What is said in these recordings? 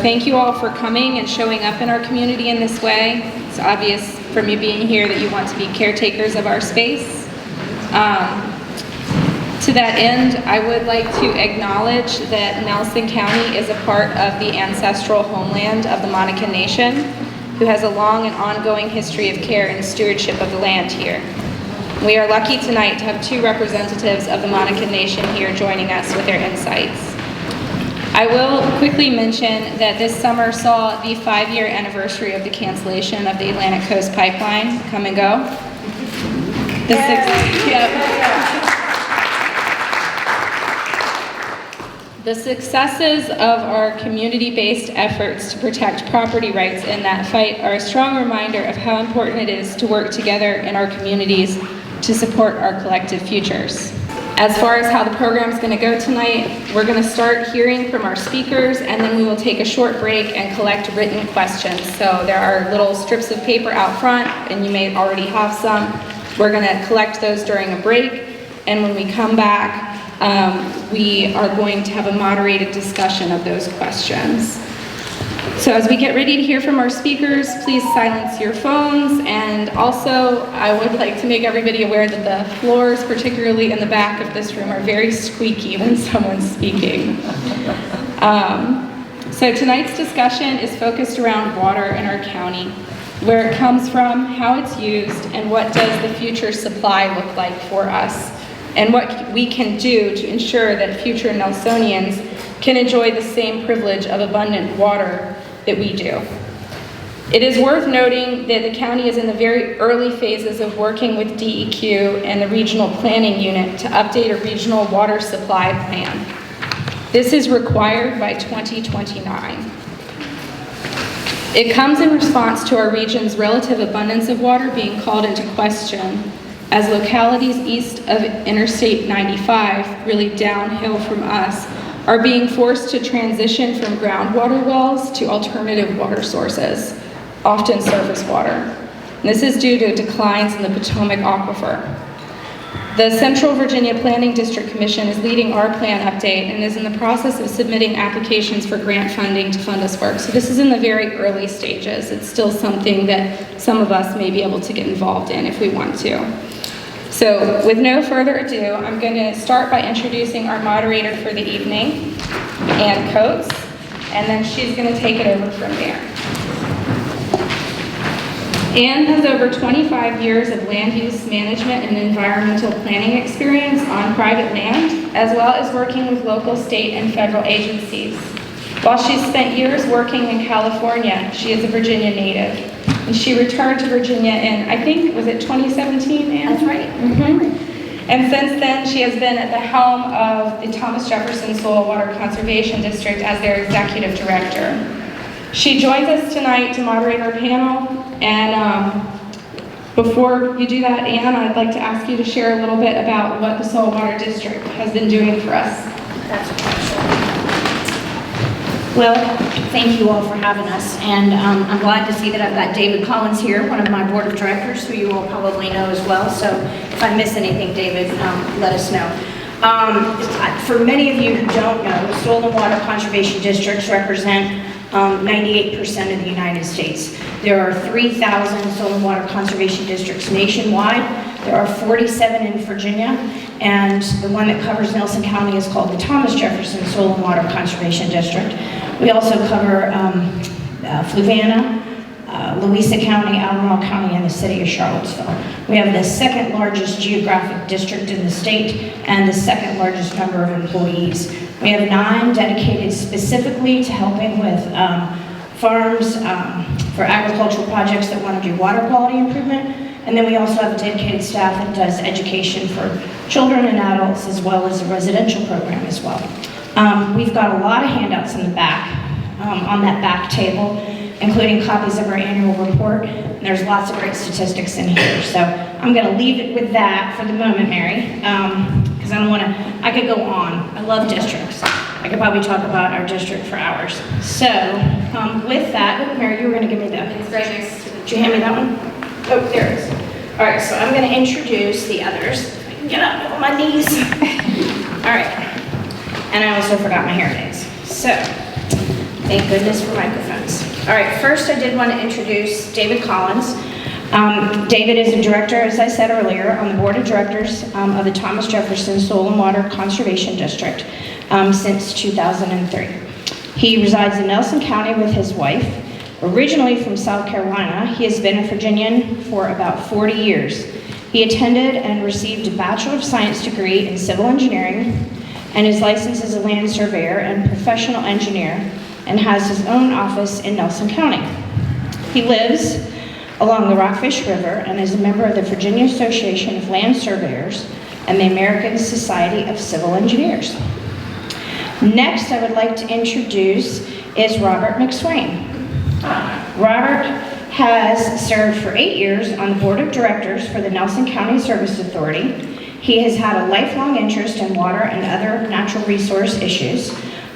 thank you all for coming and showing up in our community in this way. It's obvious from you being here that you want to be caretakers of our space. To that end, I would like to acknowledge that Nelson County is a part of the ancestral homeland of the Monacan Nation, who has a long and ongoing history of care and stewardship of the land here. We are lucky tonight to have two representatives of the Monacan Nation here joining us with their insights. I will quickly mention that this summer saw the 5-year anniversary of the cancellation of the Atlantic Coast Pipeline come and go. The successes of our community-based efforts to protect property rights in that fight are a strong reminder of how important it is to work together in our communities to support our collective futures. As far as how the program is going to go tonight, we're going to start hearing from our speakers, and then we will take a short break and collect written questions. So there are little strips of paper out front, and you may already have some. We're going to collect those during a break, and when we come back, we are going to have a moderated discussion of those questions. So as we get ready to hear from our speakers, please silence your phones. And also, I would like to make everybody aware that the floors, particularly in the back of this room, are very squeaky when someone's speaking. So tonight's discussion is focused around water in our county, where it comes from, how it's used, and what does the future supply look like for us, and what we can do to ensure that future Nelsonians can enjoy the same privilege of abundant water that we do. It is worth noting that the county is in the very early phases of working with DEQ and the Regional Planning Unit to update a regional water supply plan. This is required by 2029. It comes in response to our region's relative abundance of water being called into question as localities east of Interstate 95, really downhill from us, are being forced to transition from groundwater wells to alternative water sources, often surface water. And this is due to declines in the Potomac Aquifer. The Central Virginia Planning District Commission is leading our plan update and is in the process of submitting applications for grant funding to fund this work. So this is in the very early stages. It's still something that some of us may be able to get involved in if we want to. So with no further ado, I'm going to start by introducing our moderator for the evening, Ann Coates, and then she's going to take it over from there. Ann has over 25 years of land use management and environmental planning experience on private land, as well as working with local, state, and federal agencies. While she's spent years working in California, she is a Virginia native. And she returned to Virginia in, I think, was it 2017, Ann? That's right. Mm-hmm. And since then, she has been at the helm of the Thomas Jefferson Soil Water Conservation District as their executive director. She joins us tonight to moderate our panel. And before you do that, Ann, I'd like to ask you to share a little bit about what the Soil Water District has been doing for us. That's a pleasure. Well, thank you all for having us, and I'm glad to see that I've got David Collins here, one of my board of directors, who you all probably know as well, so if I miss anything, David, let us know. For many of you who don't know, soil and water conservation districts represent 98% of the United States. There are 3,000 soil and water conservation districts nationwide. There are 47 in Virginia, and the one that covers Nelson County is called the Thomas Jefferson Soil and Water Conservation District. We also cover Fluvanna, Louisa County, Albemarle County, and the city of Charlottesville. We have the second largest geographic district in the state and the second largest number of employees. We have 9 dedicated specifically to helping with farms for agricultural projects that want to do water quality improvement. And then we also have a dedicated staff that does education for children and adults, as well as a residential program as well. We've got a lot of handouts in the back, on that back table, including copies of our annual report. And there's lots of great statistics in here. So I'm going to leave it with that for the moment, Mary, because I don't want to, I could go on. I love districts. I could probably talk about our district for hours. So with that, Mary, you were going to give me that. It's right next to the... Did you hand me that one? Oh, there it is. All right, so I'm going to introduce the others. If I can get up on my knees. All right. And I also forgot my hair days. So Thank goodness for microphones. All right, first I did want to introduce David Collins. David is a director, as I said earlier, on the board of directors of the Thomas Jefferson Soil and Water Conservation District since 2003. He resides in Nelson County with his wife. Originally from South Carolina, he has been a Virginian for about 40 years. He attended and received a Bachelor of Science degree in civil engineering and is licensed as a land surveyor and professional engineer and has his own office in Nelson County. He lives along the Rockfish River and is a member of the Virginia Association of Land Surveyors and the American Society of Civil Engineers. Next, I would like to introduce is Robert McSwain. Robert has served for 8 years on the board of directors for the Nelson County Service Authority. He has had a lifelong interest in water and other natural resource issues.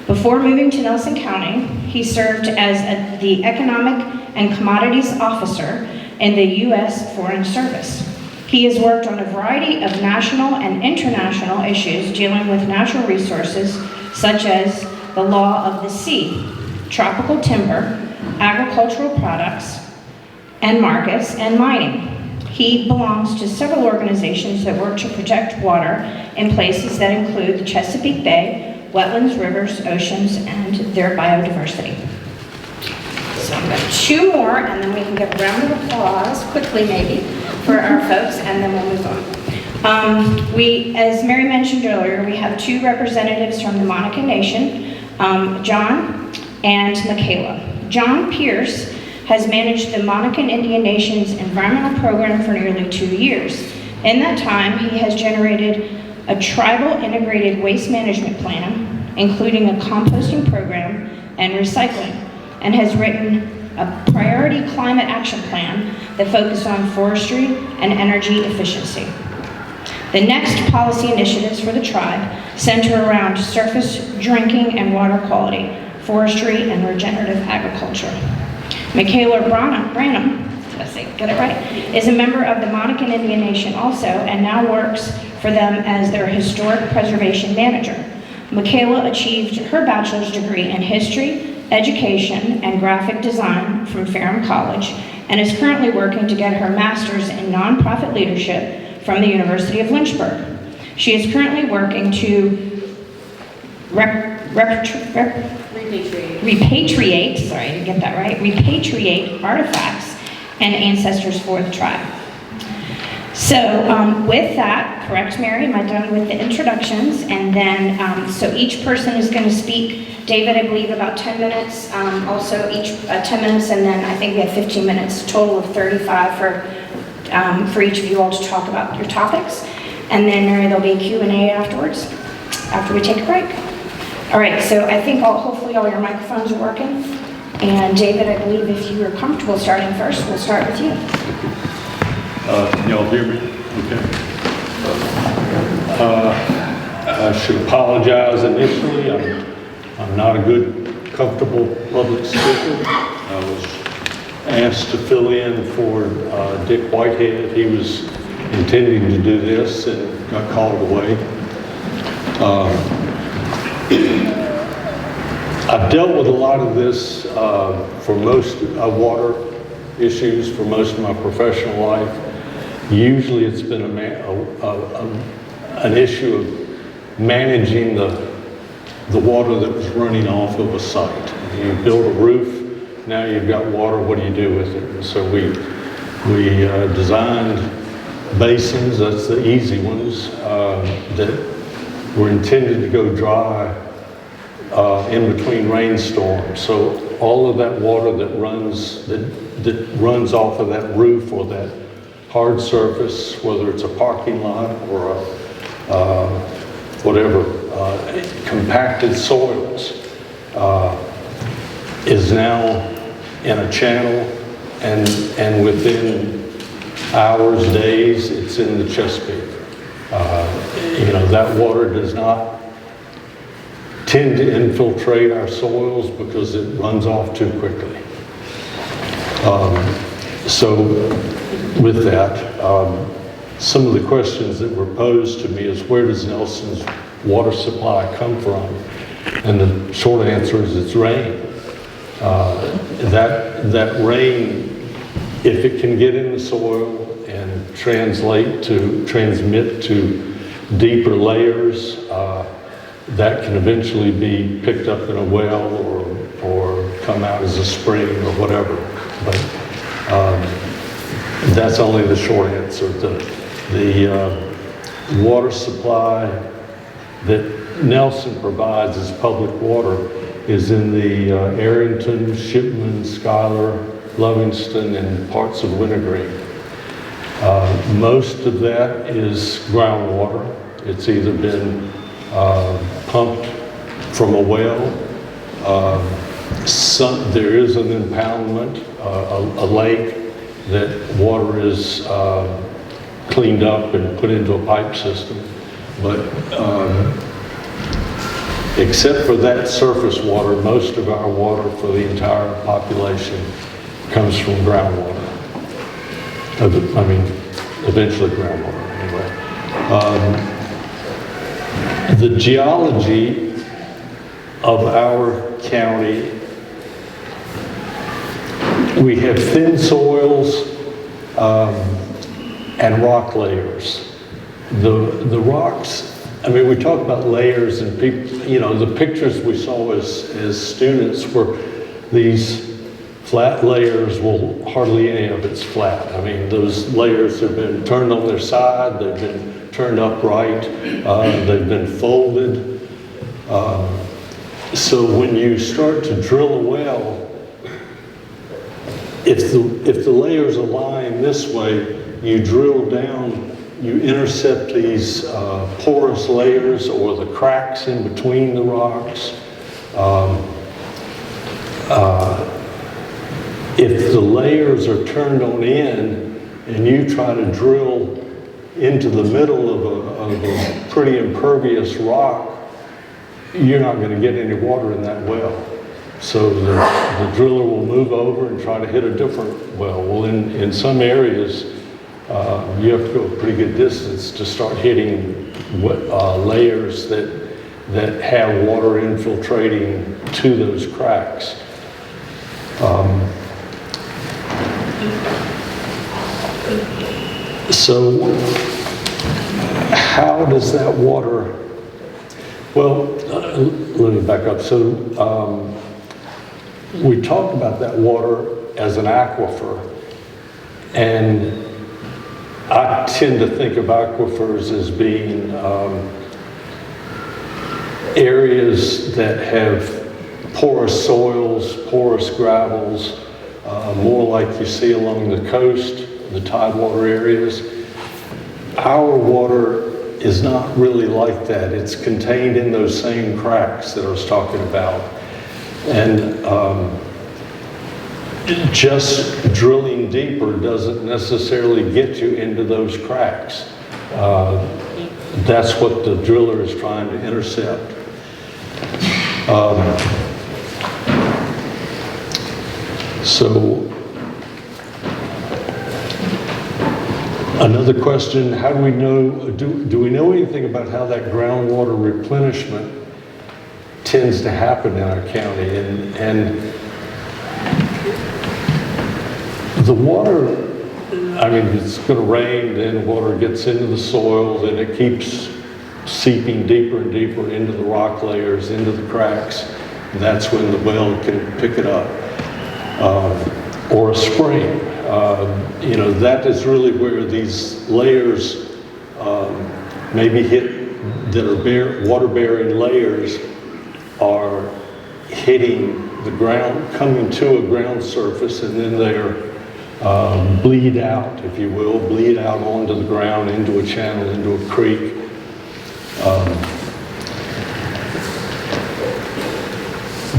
Before moving to Nelson County, he served as the Economic and Commodities Officer in the U.S. Foreign Service. He has worked on a variety of national and international issues dealing with natural resources such as the law of the sea, tropical timber, agricultural products and markets, and mining. He belongs to several organizations that work to protect water in places that include the Chesapeake Bay, wetlands, rivers, oceans, and their biodiversity. So I've got 2 more, and then we can give a round of applause, quickly maybe, for our folks, and then we'll move on. As Mary mentioned earlier, we have 2 representatives from the Monacan Nation, John and Michaela. John Pierce has managed the Monacan Indian Nation's environmental program for nearly 2 years. In that time, he has generated a tribal integrated waste management plan, including a composting program and recycling, and has written a priority climate action plan that focuses on forestry and energy efficiency. The next policy initiatives for the tribe center around surface drinking and water quality, forestry, and regenerative agriculture. Michaela Branham, did I get it right, is a member of the Monacan Indian Nation also, and now works for them as their historic preservation manager. Michaela achieved her bachelor's degree in history, education, and graphic design from Ferrum College, and is currently working to get her master's in nonprofit leadership from the University of Lynchburg. She is currently working to repatriate artifacts and ancestors for the tribe. So with that, correct Mary, am I done with the introductions? And then, so each person is going to speak, David, I believe about 10 minutes, also each 10 minutes, and then I think we have 15 minutes, total of 35 for each of you all to talk about your topics. And then Mary, there'll be a Q&A afterwards, after we take a break. All right, so I think hopefully all your microphones are working. And David, I believe if you are comfortable starting first, we'll start with you. Can y'all hear me? Okay. I should apologize initially. I'm not a good, comfortable public speaker. I was asked to fill in for Dick Whitehead. He was intending to do this and got called away. I've dealt with a lot of this for most water issues for most of my professional life. Usually it's been an issue of managing the water that was running off of a site. You build a roof, now you've got water, what do you do with it? And so we designed basins, that's the easy ones, that were intended to go dry in between rainstorms. So all of that water that runs off of that roof or that hard surface, whether it's a parking lot or whatever, compacted soils, is now in a channel, and within hours, days, it's in the Chesapeake. That water does not tend to infiltrate our soils because it runs off too quickly. So with that, some of the questions that were posed to me is, where does Nelson's water supply come from? And the short answer is it's rain. That rain, if it can get in the soil and transmit to deeper layers, that can eventually be picked up in a well or come out as a spring or whatever. But that's only the short answer. The water supply that Nelson provides as public water is in the Arrington, Shipman, Schuyler, Lovingston, and parts of Wintergreen. Most of that is groundwater. It's either been pumped from a well. There is an impoundment, a lake that water is cleaned up and put into a pipe system. But except for that surface water, most of our water for the entire population comes from groundwater. I mean, eventually groundwater, anyway. The geology of our county, we have thin soils and rock layers. The rocks, I mean, we talk about layers and people, you know, the pictures we saw as students were these flat layers. Well, hardly any of it's flat. I mean, those layers have been turned on their side, they've been turned upright, they've been folded. So when you start to drill a well, if the layers are lying this way, you drill down, you intercept these porous layers or the cracks in between the rocks. If the layers are turned on in and you try to drill into the middle of a pretty impervious rock, you're not going to get any water in that well. So the driller will move over and try to hit a different well. Well, in some areas, you have to go a pretty good distance to start hitting layers that have water infiltrating to those cracks. So how does that water, well, let me back up. So we talked about that water as an aquifer, and I tend to think of aquifers as being areas that have porous soils, porous gravels, more like you see along the coast, the tidewater areas. Our water is not really like that. It's contained in those same cracks that I was talking about. And just drilling deeper doesn't necessarily get you into those cracks. That's what the driller is trying to intercept. So another question, how do we know, do we know anything about how that groundwater replenishment tends to happen in our county? And the water, I mean, it's going to rain, then water gets into the soil, then it keeps seeping deeper and deeper into the rock layers, into the cracks. That's when the well can pick it up. Or a spring. You know, that is really where these layers maybe hit, that are water-bearing layers are hitting the ground, coming to a ground surface, and then they're bleed out, if you will, bleed out onto the ground, into a channel, into a creek.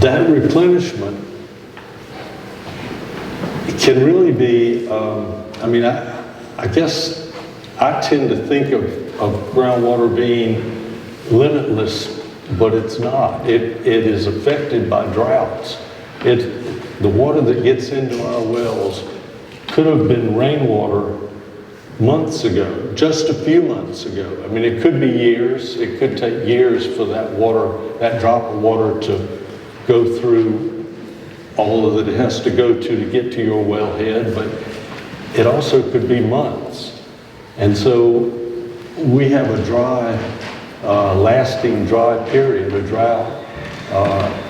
That replenishment can really be, I mean, I guess I tend to think of groundwater being limitless, but it's not. It is affected by droughts. The water that gets into our wells could have been rainwater months ago, just a few months ago. I mean, it could be years. It could take years for that water, that drop of water to go through all that it has to go to get to your wellhead, but it also could be months. And so we have a dry, lasting dry period, a drought.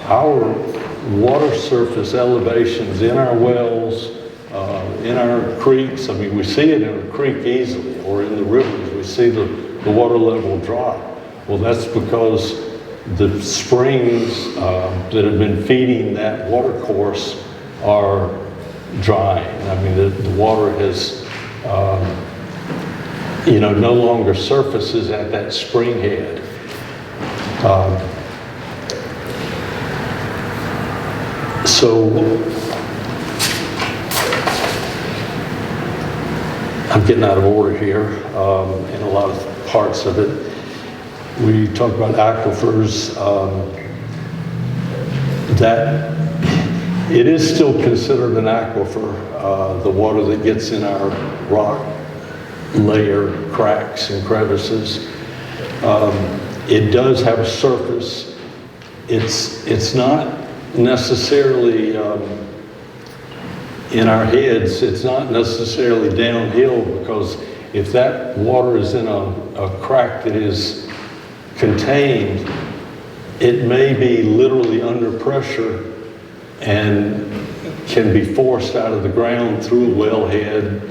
Our water surface elevations in our wells, in our creeks, I mean, we see it in a creek easily, or in the rivers, we see the water level drop. Well, that's because the springs that have been feeding that water course are drying. I mean, the water has, no longer surfaces at that spring head. So I'm getting out of order here in a lot of parts of it. We talk about aquifers, that it is still considered an aquifer, the water that gets in our rock layer cracks and crevices. It does have a surface. It's not necessarily in our heads, it's not necessarily downhill, because if that water is in a crack that is contained, it may be literally under pressure and can be forced out of the ground through a wellhead.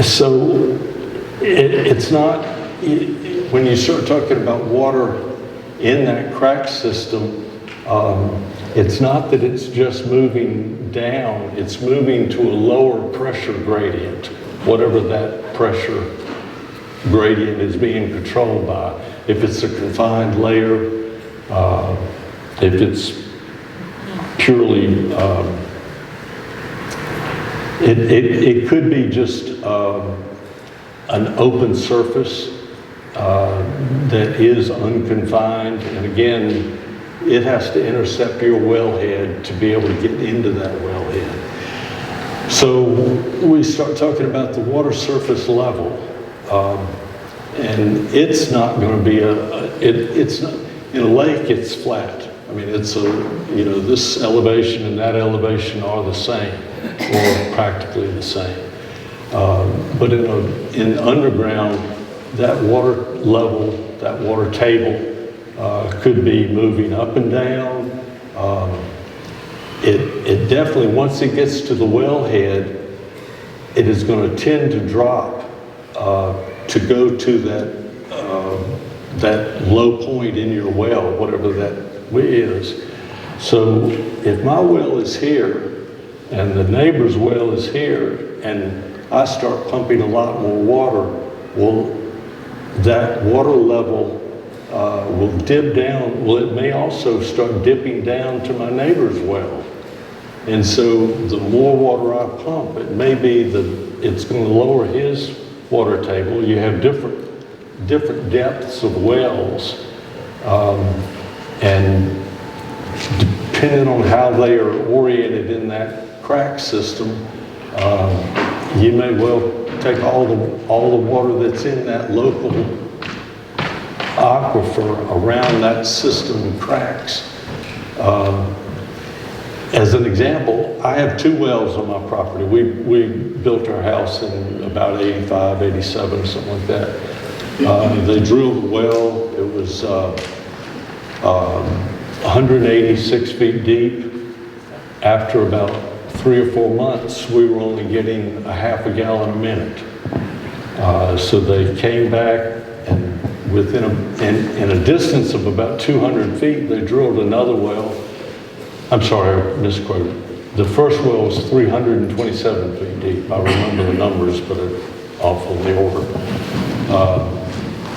So it's not, when you start talking about water in that crack system, it's not that it's just moving down, it's moving to a lower pressure gradient, whatever that pressure gradient is being controlled by. If it's a confined layer, if it's purely, it could be just an open surface that is unconfined, and again, it has to intercept your wellhead to be able to get into that wellhead. So we start talking about the water surface level, and it's not going to be it's not, in a lake it's flat. I mean, it's this elevation and that elevation are the same, or practically the same. But in underground, that water level, that water table, could be moving up and down. It definitely, once it gets to the wellhead, it is going to tend to drop to go to that low point in your well, whatever that is. So if my well is here and the neighbor's well is here, and I start pumping a lot more water, well, that water level will dip down. Well, it may also start dipping down to my neighbor's well. And so the more water I pump, it may be that it's going to lower his water table. You have different depths of wells, and depending on how they are oriented in that crack system, you may well take all the water that's in that local aquifer around that system of cracks. As an example, I have 2 wells on my property. We built our house in about 85, 87, something like that. They drilled a well. It was 186 feet deep. After about 3 or 4 months, we were only getting a half a gallon a minute. So they came back, and in a distance of about 200 feet, they drilled another well. I'm sorry, I misquoted. The first well was 327 feet deep. I remember the numbers, but off on the order.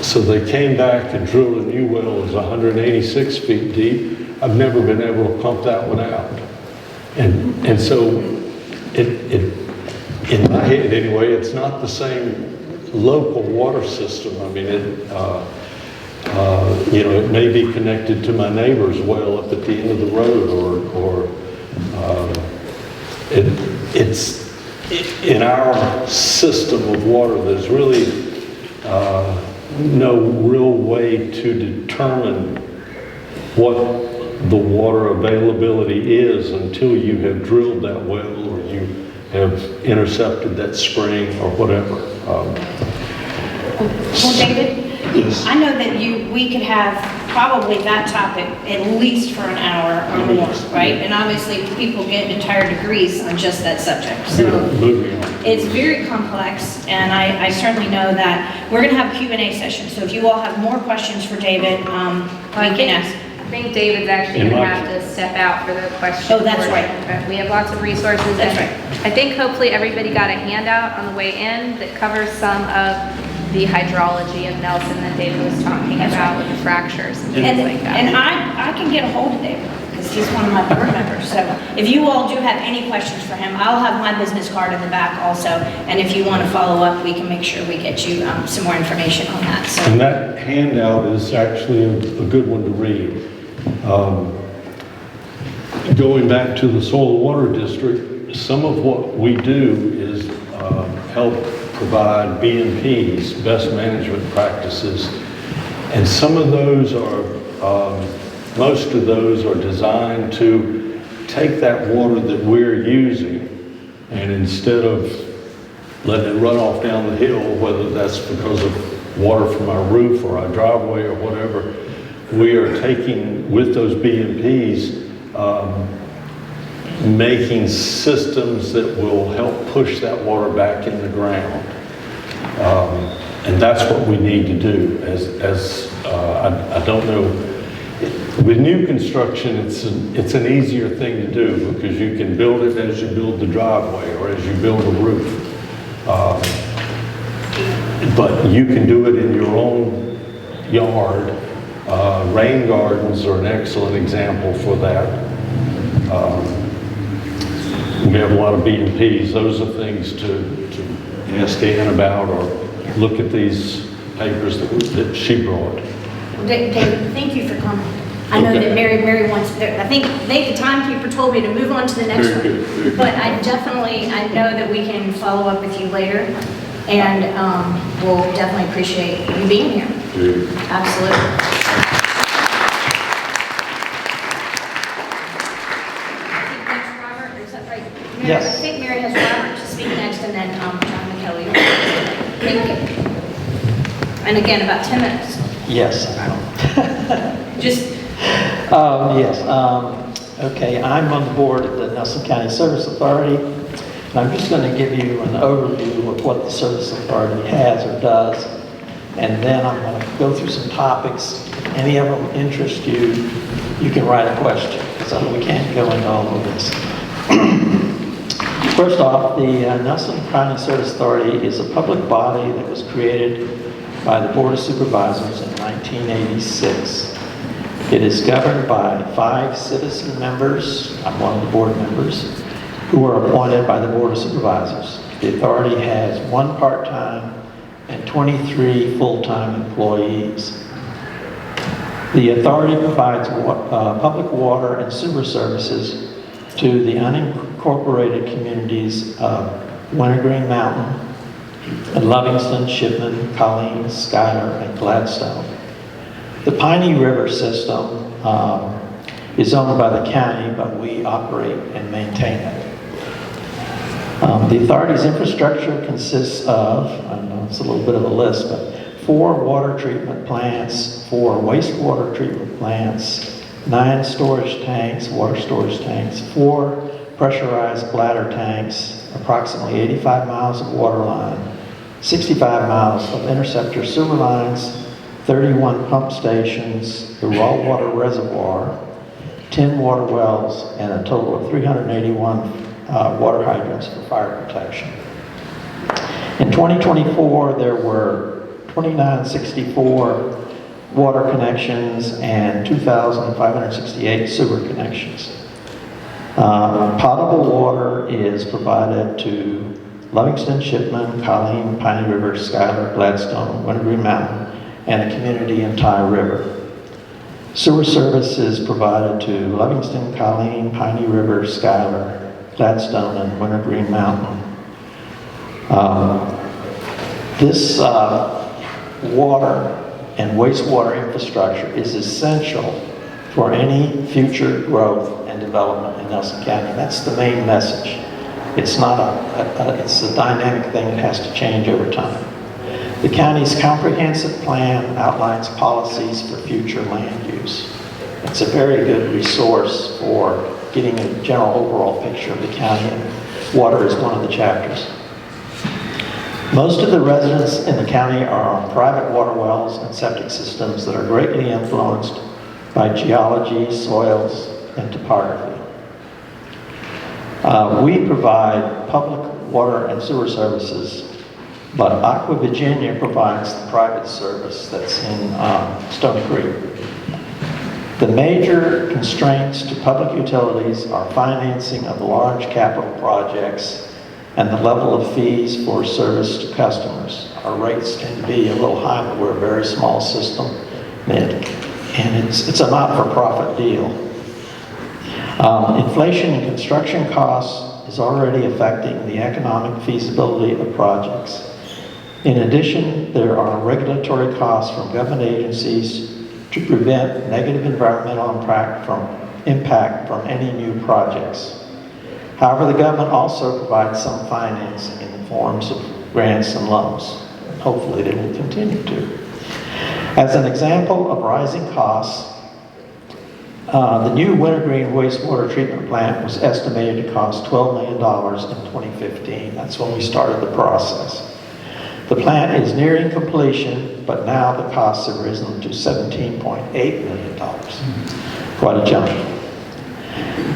So they came back and drilled a new well. It was 186 feet deep. I've never been able to pump that one out. And so it in my head anyway, it's not the same local water system. I mean, it may be connected to my neighbor's well up at the end of the road, or it's in our system of water. There's really no real way to determine what the water availability is until you have drilled that well or you have intercepted that spring or whatever. Well, David, Yes. I know that we could have probably that topic at least for an hour or more, right? And obviously, people get entire degrees on just that subject. So Moving on. it's very complex, and I certainly know that we're going to have a Q&A session. So if you all have more questions for David, we can ask. I think David's actually going to have to step out for the question. Oh, that's right. But we have lots of resources. That's and right. I think hopefully everybody got a handout on the way in that covers some of the hydrology of Nelson that David was talking That's about right. with the fractures and things And like that. I can get a hold of David, because he's one of my board members. So if you all do have any questions for him, I'll have my business card in the back also. And if you want to follow up, we can make sure we get you some more information on that. So And that handout is actually a good one to read. Going back to the Soil Water District, some of what we do is help provide BMPs, best management practices, and some of those are, most of those are designed to take that water that we're using, and instead of letting it run off down the hill, whether that's because of water from our roof or our driveway or whatever, we are taking, with those BMPs, making systems that will help push that water back in the ground. And that's what we need to do. I don't know, with new construction, it's an easier thing to do because you can build it as you build the driveway or as you build a roof. But you can do it in your own yard. Rain gardens are an excellent example for that. We have a lot of BMPs. Those are things to ask Ann about or look at these papers that she brought. David, thank you for coming. I know Okay. that Mary wants, I think the timekeeper told me to move on to the next Very one. good, very good. But I know that we can follow up with you later, and we'll definitely appreciate you being here. Good. Absolutely. Next, Robert, is that right? Mary, Yes. I think Mary has Robert to speak next, and then John McKelly. Thank you. And again, about 10 minutes. Yes. Just, Yes. Okay, I'm on the board of the Nelson County Service Authority. And I'm just going to give you an overview of what the Service Authority has or does. And then I'm going to go through some topics. If any of them interest you, you can write a question. So we can't go into all of this. First off, the Nelson County Service Authority is a public body that was created by the Board of Supervisors in 1986. It is governed by 5 citizen members, I'm one of the board members, who are appointed by the Board of Supervisors. The authority has 1 part-time and 23 full-time employees. The authority provides public water and sewer services to the unincorporated communities of Wintergreen Mountain, and Livingston, Shipman, Colleen, Schuyler, and Gladstone. The Piney River system is owned by the county, but we operate and maintain it. The authority's infrastructure consists of, I know it's a little bit of a list, but 4 water treatment plants, 4 wastewater treatment plants, 9 storage tanks, water storage tanks, 4 pressurized bladder tanks, approximately 85 miles of water line, 65 miles of interceptor sewer lines, 31 pump stations, a raw water reservoir, 10 water wells, and a total of 381 water hydrants for fire protection. In 2024, there were 2,964 water connections and 2,568 sewer connections. Potable water is provided to Livingston, Shipman, Colleen, Piney River, Schuyler, Gladstone, Wintergreen Mountain, and a community in Tye River. Sewer service is provided to Livingston, Colleen, Piney River, Schuyler, Gladstone, and Wintergreen Mountain. This water and wastewater infrastructure is essential for any future growth and development in Nelson County. That's the main message. It's not it's a dynamic thing that has to change over time. The county's comprehensive plan outlines policies for future land use. It's a very good resource for getting a general overall picture of the county, and water is one of the chapters. Most of the residents in the county are on private water wells and septic systems that are greatly influenced by geology, soils, and topography. We provide public water and sewer services, but Aqua Virginia provides the private service that's in Stony Creek. The major constraints to public utilities are financing of large capital projects and the level of fees for service to customers. Our rates tend to be a little high, but we're a very small system, and it's a not-for-profit deal. Inflation in construction costs is already affecting the economic feasibility of projects. In addition, there are regulatory costs from government agencies to prevent negative environmental impact from any new projects. However, the government also provides some financing in the forms of grants and loans. Hopefully they will continue to. As an example of rising costs, the new Wintergreen wastewater treatment plant was estimated to cost $12 million in 2015. That's when we started the process. The plant is nearing completion, but now the costs have risen to $17.8 million. Quite a jump.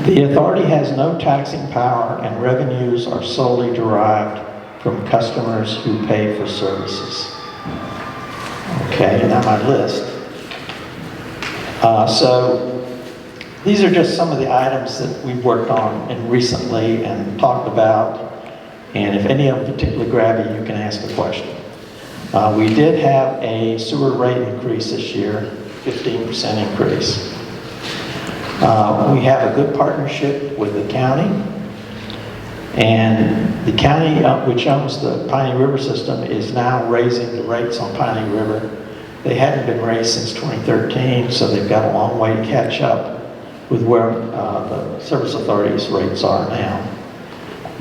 The authority has no taxing power, and revenues are solely derived from customers who pay for services. Okay, now my list. So these are just some of the items that we've worked on and recently and talked about. And if any of them particularly grab you, you can ask a question. We did have a sewer rate increase this year, 15% increase. We have a good partnership with the county. And the county, which owns the Piney River system, is now raising the rates on Piney River. They hadn't been raised since 2013, so they've got a long way to catch up with where the Service Authority's rates are now.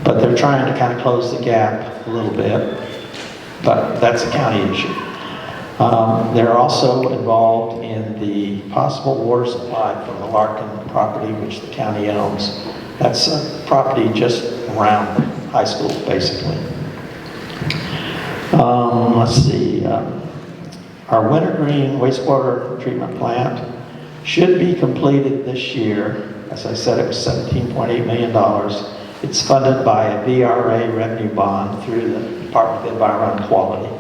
But they're trying to kind of close the gap a little bit, but that's a county issue. They're also involved in the possible water supply from the Larkin property, which the county owns. That's a property just around the high school, basically. Let's see. Our Wintergreen wastewater treatment plant should be completed this year. As I said, it was $17.8 million. It's funded by a VRA revenue bond through the Department of Environmental Quality.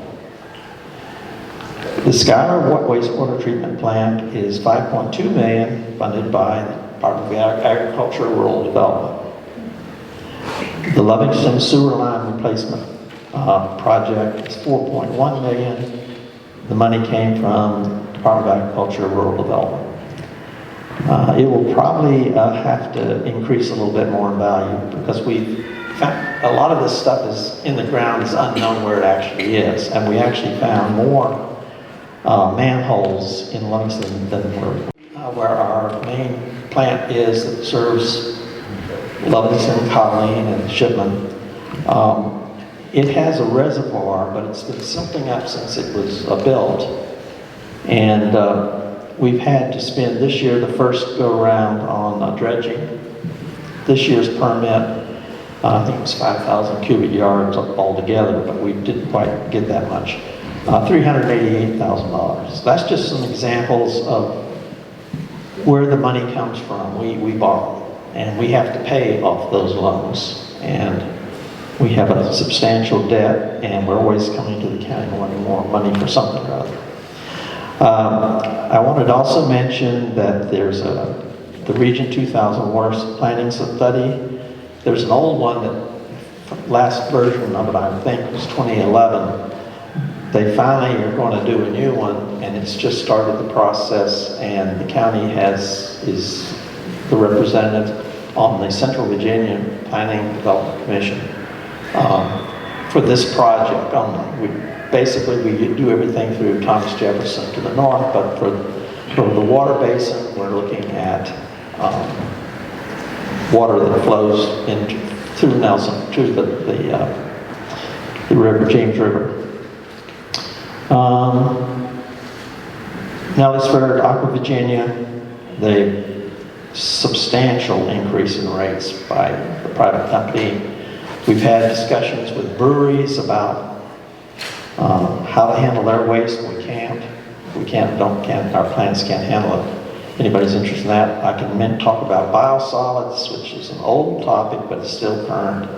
The Schuyler wastewater treatment plant is $5.2 million, funded by the Department of Agriculture and Rural Development. The Lovington sewer line replacement project is $4.1 million. The money came from the Department of Agriculture and Rural Development. It will probably have to increase a little bit more in value because we've found a lot of this stuff is in the ground, is unknown where it actually is, and we actually found more manholes in Livingston than where our main plant is that serves Livingston, Colleen, and Shipman. It has a reservoir, but it's been silting up since it was built, and we've had to spend this year the first go-around on dredging. This year's permit, I think it was 5,000 cubic yards altogether, but we didn't quite get that much. $388,000. That's just some examples of where the money comes from. We borrow, and we have to pay off those loans. And we have a substantial debt, and we're always coming to the county wanting more money for something or other. I wanted to also mention that there's the Region 2000 Water Planning Study. There's an old one that, last version of it, I think, was 2011. They finally are going to do a new one, and it's just started the process, and the county is the representative on the Central Virginia Planning and Development Commission for this project only. We do everything through Thomas Jefferson to the north, but for For the water basin, we're looking at water that flows through Nelson, to the river, James River. Nellis Fair, Aqua Virginia, the substantial increase in rates by the private company. We've had discussions with breweries about how to handle their waste. Our plants can't handle it. Anybody's interested in that, I can talk about biosolids, which is an old topic, but it's still current.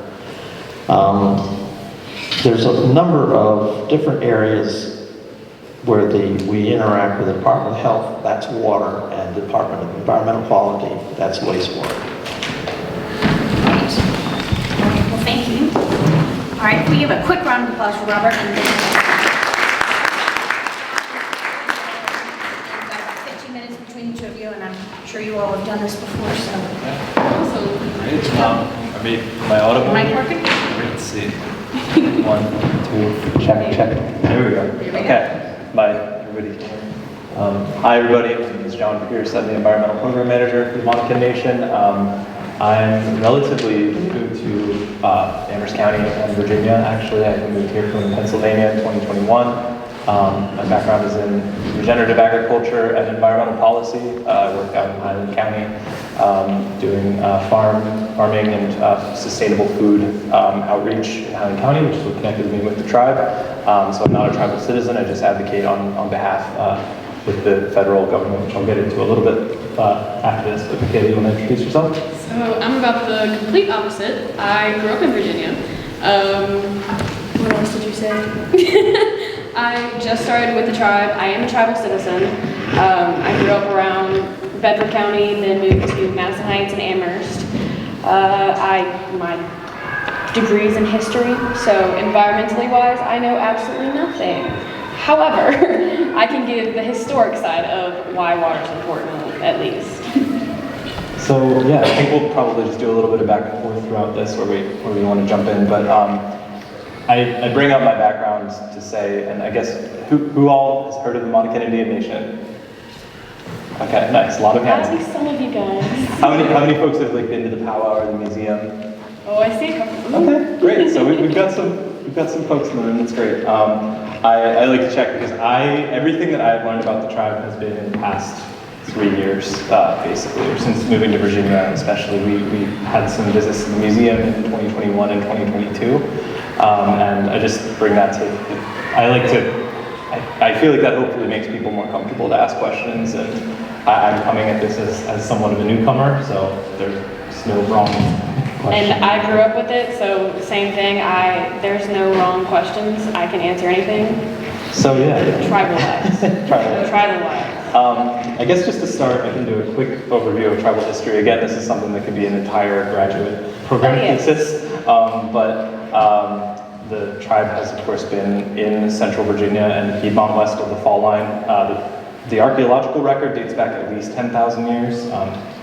There's a number of different areas where we interact with the Department of Health, that's water, and Department of Environmental Quality, that's wastewater. Great. Okay, well, thank you. All right, we have a quick round of applause for Robert. And then we've got about 15 minutes between the two of you, and I'm sure you all have done this before, so. Great. I mean, am I audible? Mic working? Let's see. 1, 2, check. There we go. Here we go. Okay. Bye, everybody. Hi, everybody. My name is John Pierce. I'm the Environmental Program Manager for the Monacan Nation. I'm relatively new to Amherst County and Virginia. Actually, I moved here from Pennsylvania in 2021. My background is in regenerative agriculture and environmental policy. I work out in Highland County doing farming and sustainable food outreach in Highland County, which is what connected me with the tribe. So I'm not a tribal citizen, I just advocate on behalf with the federal government, which I'll get into a little bit after this. But Katie, you want to introduce yourself? So I'm about the complete opposite. I grew up in Virginia. What else did you say? I just started with the tribe. I am a tribal citizen. I grew up around Bedford County, then moved to Madison Heights and Amherst. My degree's in history, so environmentally wise, I know absolutely nothing. However, I can give the historic side of why water is important, at least. So yeah, I think we'll probably just do a little bit of back and forth throughout this where we want to jump in, but I bring up my background to say, and I guess, who all has heard of the Monacan Indian Nation? Okay, nice, a lot of hands. At least some of you guys. How many folks have been to the powwow or the museum? Oh, I see a couple. Okay, great. So we've got some folks in the room. That's great. I like to check because everything that I've learned about the tribe has been in the past 3 years, basically, or since moving to Virginia, especially. We had some visits to the museum in 2021 and 2022, and I just bring that to. I feel like that hopefully makes people more comfortable to ask questions, and I'm coming at this as somewhat of a newcomer, so there's no wrong question. And I grew up with it, so same thing. There's no wrong questions. I can answer anything. So yeah. Tribal-wise. Tribal-wise. I guess just to start, I can do a quick overview of tribal history. Again, this is something that could be an entire graduate program thesis, but the tribe has, of course, been in central Virginia and Piedmont west of the fall line. The archaeological record dates back at least 10,000 years.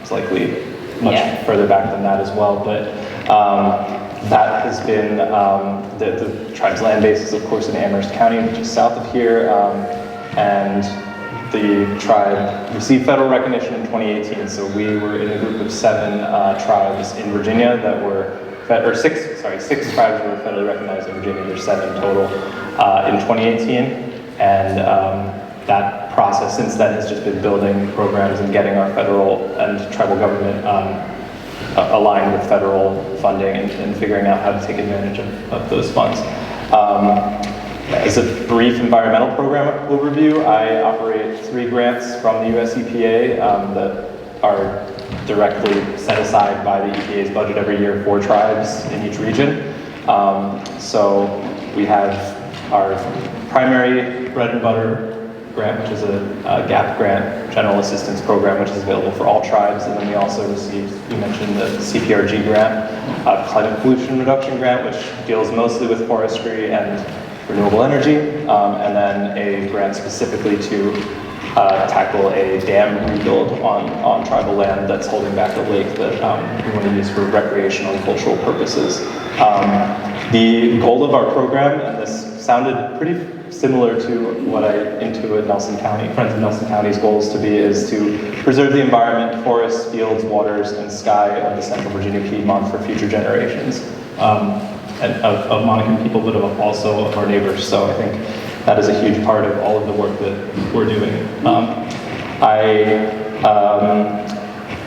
It's likely much further back than that as well, but that has been, the tribe's land base is, of course, in Amherst County, which is south of here, and the tribe received federal recognition in 2018, so we were in a group of 7 tribes in Virginia that were, six tribes were federally recognized in Virginia. There's 7 total in 2018, and that process since then has just been building programs and getting our federal and tribal government aligned with federal funding and figuring out how to take advantage of those funds. As a brief environmental program overview, I operate 3 grants from the US EPA that are directly set aside by the EPA's budget every year for tribes in each region. So we have our primary bread and butter grant, which is a GAP grant, General Assistance Program, which is available for all tribes. And then we also received, you mentioned the CPRG grant, Climate Pollution Reduction Grant, which deals mostly with forestry and renewable energy, and then a grant specifically to tackle a dam rebuild on tribal land that's holding back a lake that we want to use for recreational and cultural purposes. The goal of our program, and this sounded pretty similar to what I intuit Nelson County, Friends of Nelson County's goals to be, is to preserve the environment, forests, fields, waters, and sky of the Central Virginia Piedmont for future generations. And of Monacan people, but also of our neighbors. So I think that is a huge part of all of the work that we're doing. I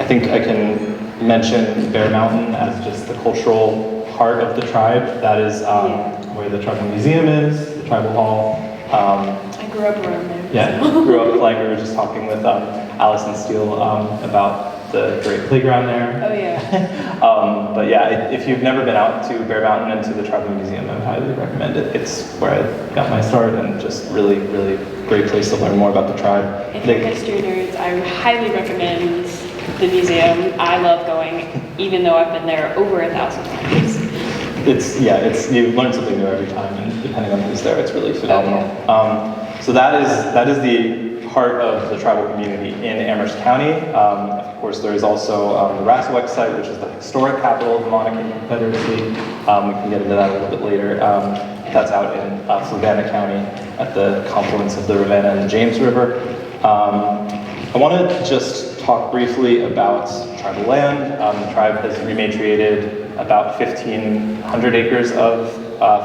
think I can mention Bear Mountain as just the cultural heart of the tribe. That is where the tribal museum is, the tribal hall. I grew up around there. Yeah, grew up like we were just talking with Allison Steele about the great playground there. Oh yeah. But yeah, if you've never been out to Bear Mountain and to the Tribal Museum, I would highly recommend it. It's where I got my start and just really, really great place to learn more about the tribe. If you're history nerds, I highly recommend the museum. I love going, even though I've been there over 1,000 times. You learn something new every time, and depending on who's there, it's really phenomenal. So that is the heart of the tribal community in Amherst County. Of course, there is also the Rassaweck site, which is the historic capital of the Monacan Confederacy. We can get into that a little bit later. That's out in Fluvanna County at the confluence of the Ravenna and the James River. I want to just talk briefly about tribal land. The tribe has rematriated about 1,500 acres of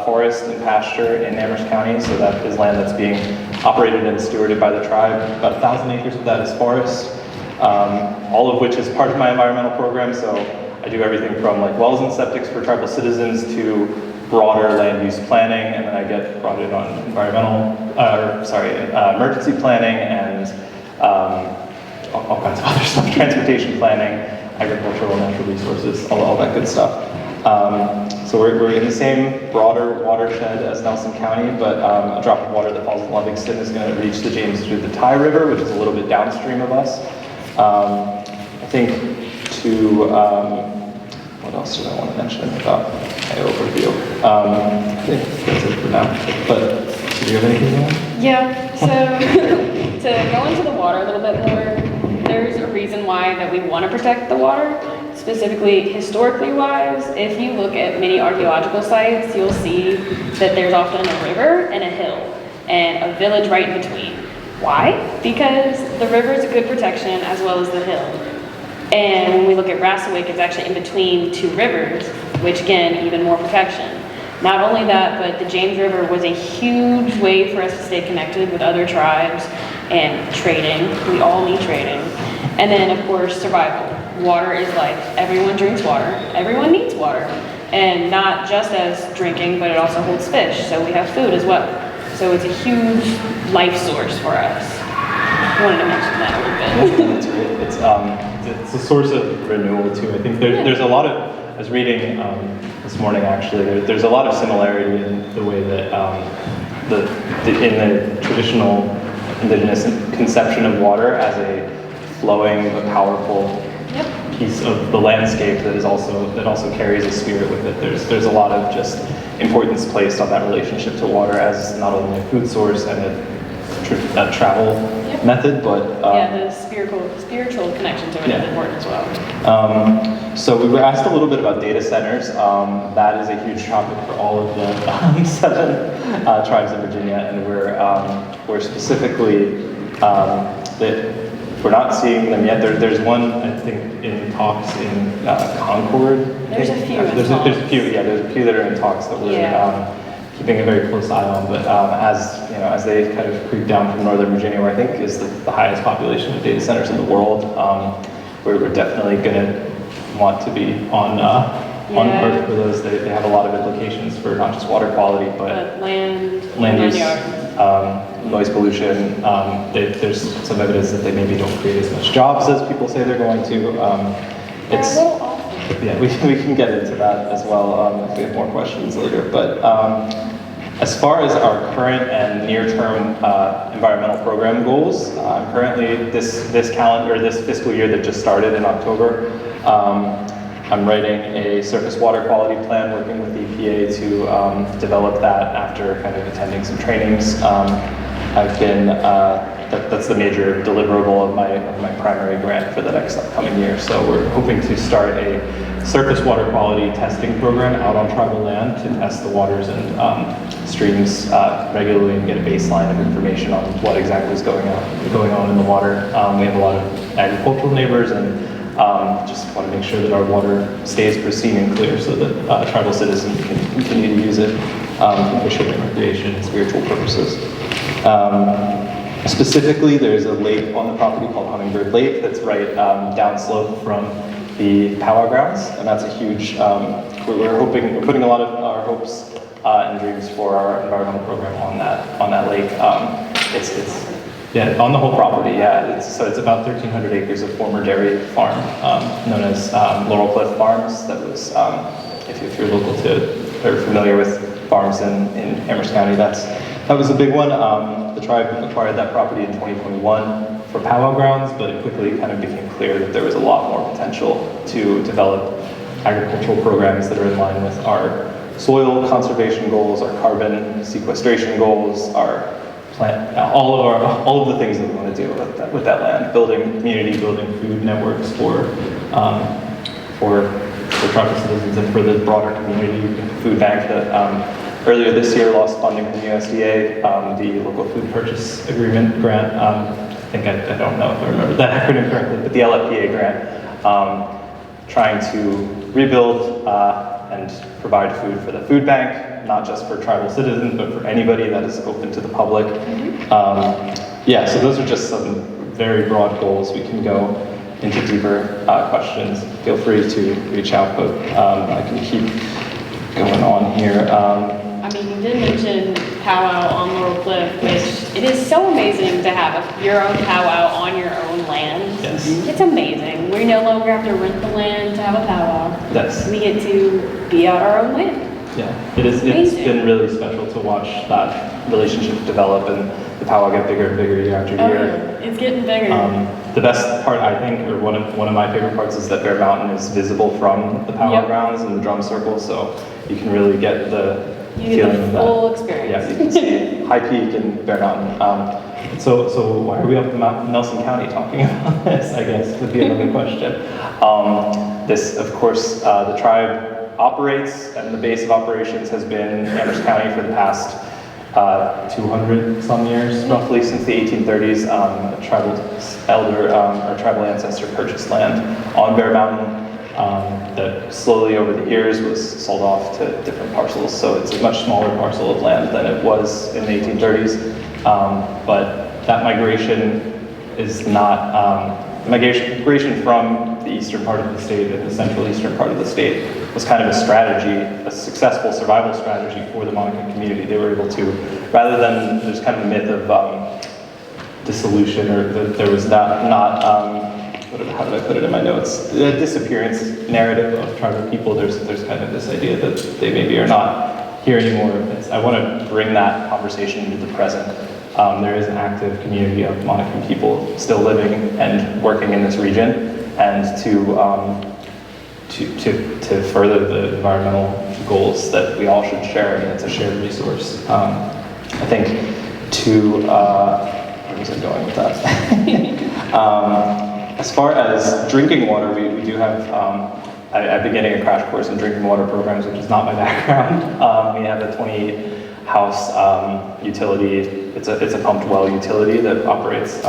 forest and pasture in Amherst County, so that is land that's being operated and stewarded by the tribe. About 1,000 acres of that is forest, all of which is part of my environmental program, so I do everything from like wells and septics for tribal citizens to broader land use planning, and then I get brought in on emergency planning and all kinds of other stuff, transportation planning, agricultural, natural resources, all that good stuff. So we're in the same broader watershed as Nelson County, but a drop of water that falls in Livingston is going to reach the James through the Tye River, which is a little bit downstream of us. I think what else did I want to mention about my overview? I think that's it for now. But do you have anything to add? Yeah, so to go into the water a little bit more, there's a reason why that we want to protect the water. Specifically, historically wise, if you look at many archaeological sites, you'll see that there's often a river and a hill and a village right in between. Why? Because the river is a good protection as well as the hill. And when we look at Rassaweck, it's actually in between two rivers, which again, even more protection. Not only that, but the James River was a huge way for us to stay connected with other tribes and trading. We all need trading. And then of course, survival. Water is life. Everyone drinks water. Everyone needs water. And not just as drinking, but it also holds fish. So we have food as well. So it's a huge life source for us. I wanted to mention that a little bit. That's great. It's a source of renewal too. I think there's a lot of, I was reading this morning actually, there's a lot of similarity in the way that in the traditional indigenous conception of water as a flowing but powerful piece of the landscape that also carries a spirit with it. There's a lot of just importance placed on that relationship to water as not only a food source and a travel method, but the spiritual connection to it is important as well. So we were asked a little bit about data centers. That is a huge topic for all of the 7 tribes in Virginia, and we're specifically that we're not seeing them yet. There's one, I think, in talks in Concord. There's a few. There's a few that are in talks that we're keeping a very close eye on. But as they kind of creep down from Northern Virginia, where I think is the highest population of data centers in the world, we're definitely going to want to be on alert for those. They have a lot of implications for not just water quality, but land use. Noise pollution. There's some evidence that they maybe don't create as much jobs as people say they're going to. We can get into that as well if we have more questions later. But as far as our current and near-term environmental program goals, currently this fiscal year that just started in October, I'm writing a surface water quality plan, working with EPA to develop that after kind of attending some trainings. I've been that's the major deliverable of my primary grant for the next upcoming year. So we're hoping to start a surface water quality testing program out on tribal land to test the waters and streams regularly and get a baseline of information on what exactly is going on in the water. We have a lot of agricultural neighbors, and just want to make sure that our water stays pristine and clear so that tribal citizens can continue to use it for fishing and recreation and spiritual purposes. Specifically, there's a lake on the property called Hummingbird Lake that's right downslope from the powwow grounds, and that's a huge, we're putting a lot of our hopes and dreams for our environmental program on that lake. Yeah, on the whole property, yeah. So it's about 1,300 acres of former dairy farm, known as Laurel Cliff Farms. That was, if you're local to, or familiar with farms in Amherst County, that was a big one. The tribe acquired that property in 2021 for powwow grounds, but it quickly kind of became clear that there was a lot more potential to develop agricultural programs that are in line with our soil conservation goals, our carbon sequestration goals, our plant, all of the things that we want to do with that land, building community, building food networks for tribal citizens and for the broader community. Food bank that earlier this year lost funding from USDA, the local food purchase agreement grant. I don't know if I remember that acronym correctly, but the LFPA grant, trying to rebuild and provide food for the food bank, not just for tribal citizens, but for anybody that is open to the public. Yeah, so those are just some very broad goals. We can go into deeper questions. Feel free to reach out, but I can keep going on here. I mean, you did mention powwow on Laurel Cliff, which it is so amazing to have your own powwow on your own land. Yes. It's amazing. We no longer have to rent the land to have a powwow. Yes. We get to be on our own land. Yeah, it's been really special to watch that relationship develop and the powwow get bigger and bigger year after year. It's getting bigger. The best part, I think, or one of my favorite parts, is that Bear Mountain is visible from the powwow grounds and the drum circle, so you can really get the feeling of that. Full experience. Yeah, you can see High Peak and Bear Mountain. So why are we up in Nelson County talking about this, I guess, would be another question. This, of course, the tribe operates, and the base of operations has been Amherst County for the past 200 some years, roughly since the 1830s. A tribal elder or tribal ancestor purchased land on Bear Mountain that slowly over the years was sold off to different parcels. So it's a much smaller parcel of land than it was in the 1830s. But that migration is not, migration from the eastern part of the state and the central eastern part of the state was kind of a strategy, a successful survival strategy for the Monacan community. They were able to, rather than, there's kind of a myth of dissolution, or that there was not how did I put it in my notes? The disappearance narrative of tribal people, there's kind of this idea that they maybe are not here anymore. I want to bring that conversation into the present. There is an active community of Monacan people still living and working in this region, and to further the environmental goals that we all should share. I mean, it's a shared resource. I think where was I going with that? As far as drinking water, we do have, I've been getting a crash course in drinking water programs, which is not my background. We have a 20-house utility. It's a pumped well utility that operates.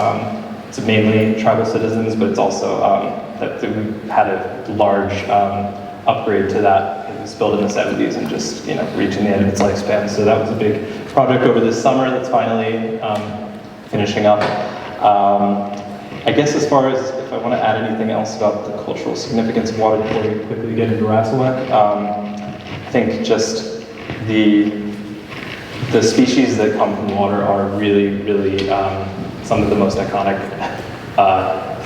It's mainly tribal citizens, but it's also that we've had a large upgrade to that. It was built in the 70s and just reaching the end of its lifespan. So that was a big project over this summer that's finally finishing up. I guess as far as if I want to add anything else about the cultural significance of water before we quickly get into Rasselek, I think just the species that come from water are really some of the most iconic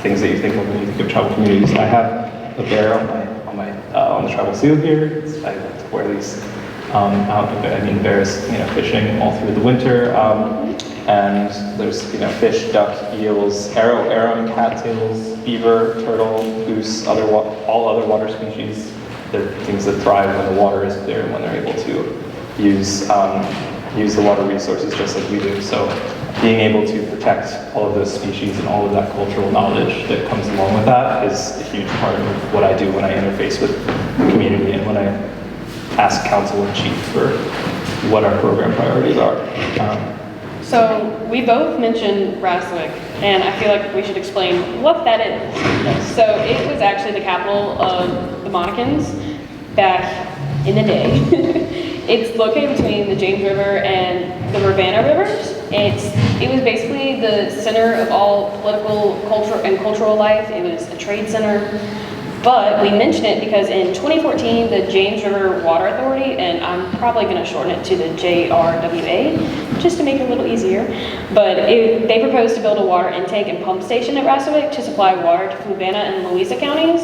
things that you think of when you think of tribal communities. I have a bear on the tribal seal here. I like to wear these out. I mean, bears fishing all through the winter. And there's fish, duck, eels, arum, cattails, beaver, turtle, goose, all other water species. They're things that thrive when the water is clear and when they're able to use the water resources just like we do. So being able to protect all of those species and all of that cultural knowledge that comes along with that is a huge part of what I do when I interface with the community and when I ask council and chief for what our program priorities are. So we both mentioned Rasswick, and I feel like we should explain what that is. So it was actually the capital of the Monacans back in the day. It's located between the James River and the Rivanna rivers. It was basically the center of all political, cultural life. It was a trade center. But we mention it because in 2014, the James River Water Authority, and I'm probably going to shorten it to the JRWA, just to make it a little easier, but they proposed to build a water intake and pump station at Rasswick to supply water to Fluvanna and Louisa counties.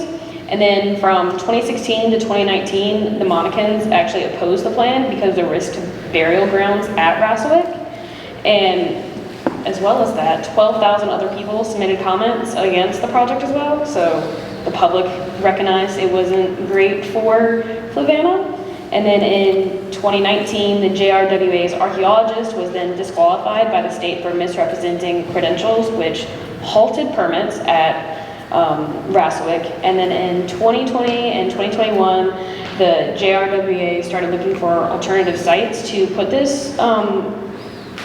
And then from 2016 to 2019, the Monacans actually opposed the plan because of the risk to burial grounds at Rasswick. And as well as that, 12,000 other people submitted comments against the project as well. So the public recognized it wasn't great for Fluvanna. And then in 2019, the JRWA's archaeologist was then disqualified by the state for misrepresenting credentials, which halted permits at Rasswick. And then in 2020 and 2021, the JRWA started looking for alternative sites to put this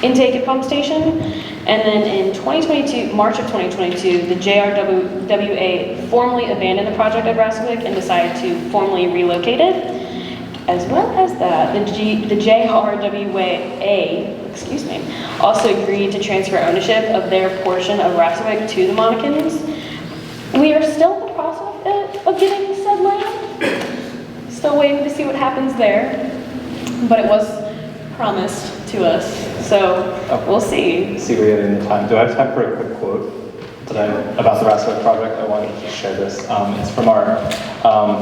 intake and pump station. And then in 2022, March of 2022, the JRWA formally abandoned the project at Rasswick and decided to formally relocate it. As well as that, the JRWA, excuse me, also agreed to transfer ownership of their portion of Rasswick to the Monacans. We are still in the process of getting said land. Still waiting to see what happens there. But it was promised to us, so we'll see. See, we have any time. Do I have time for a quick quote about the Rasswick project? I wanted to just share this. It's from our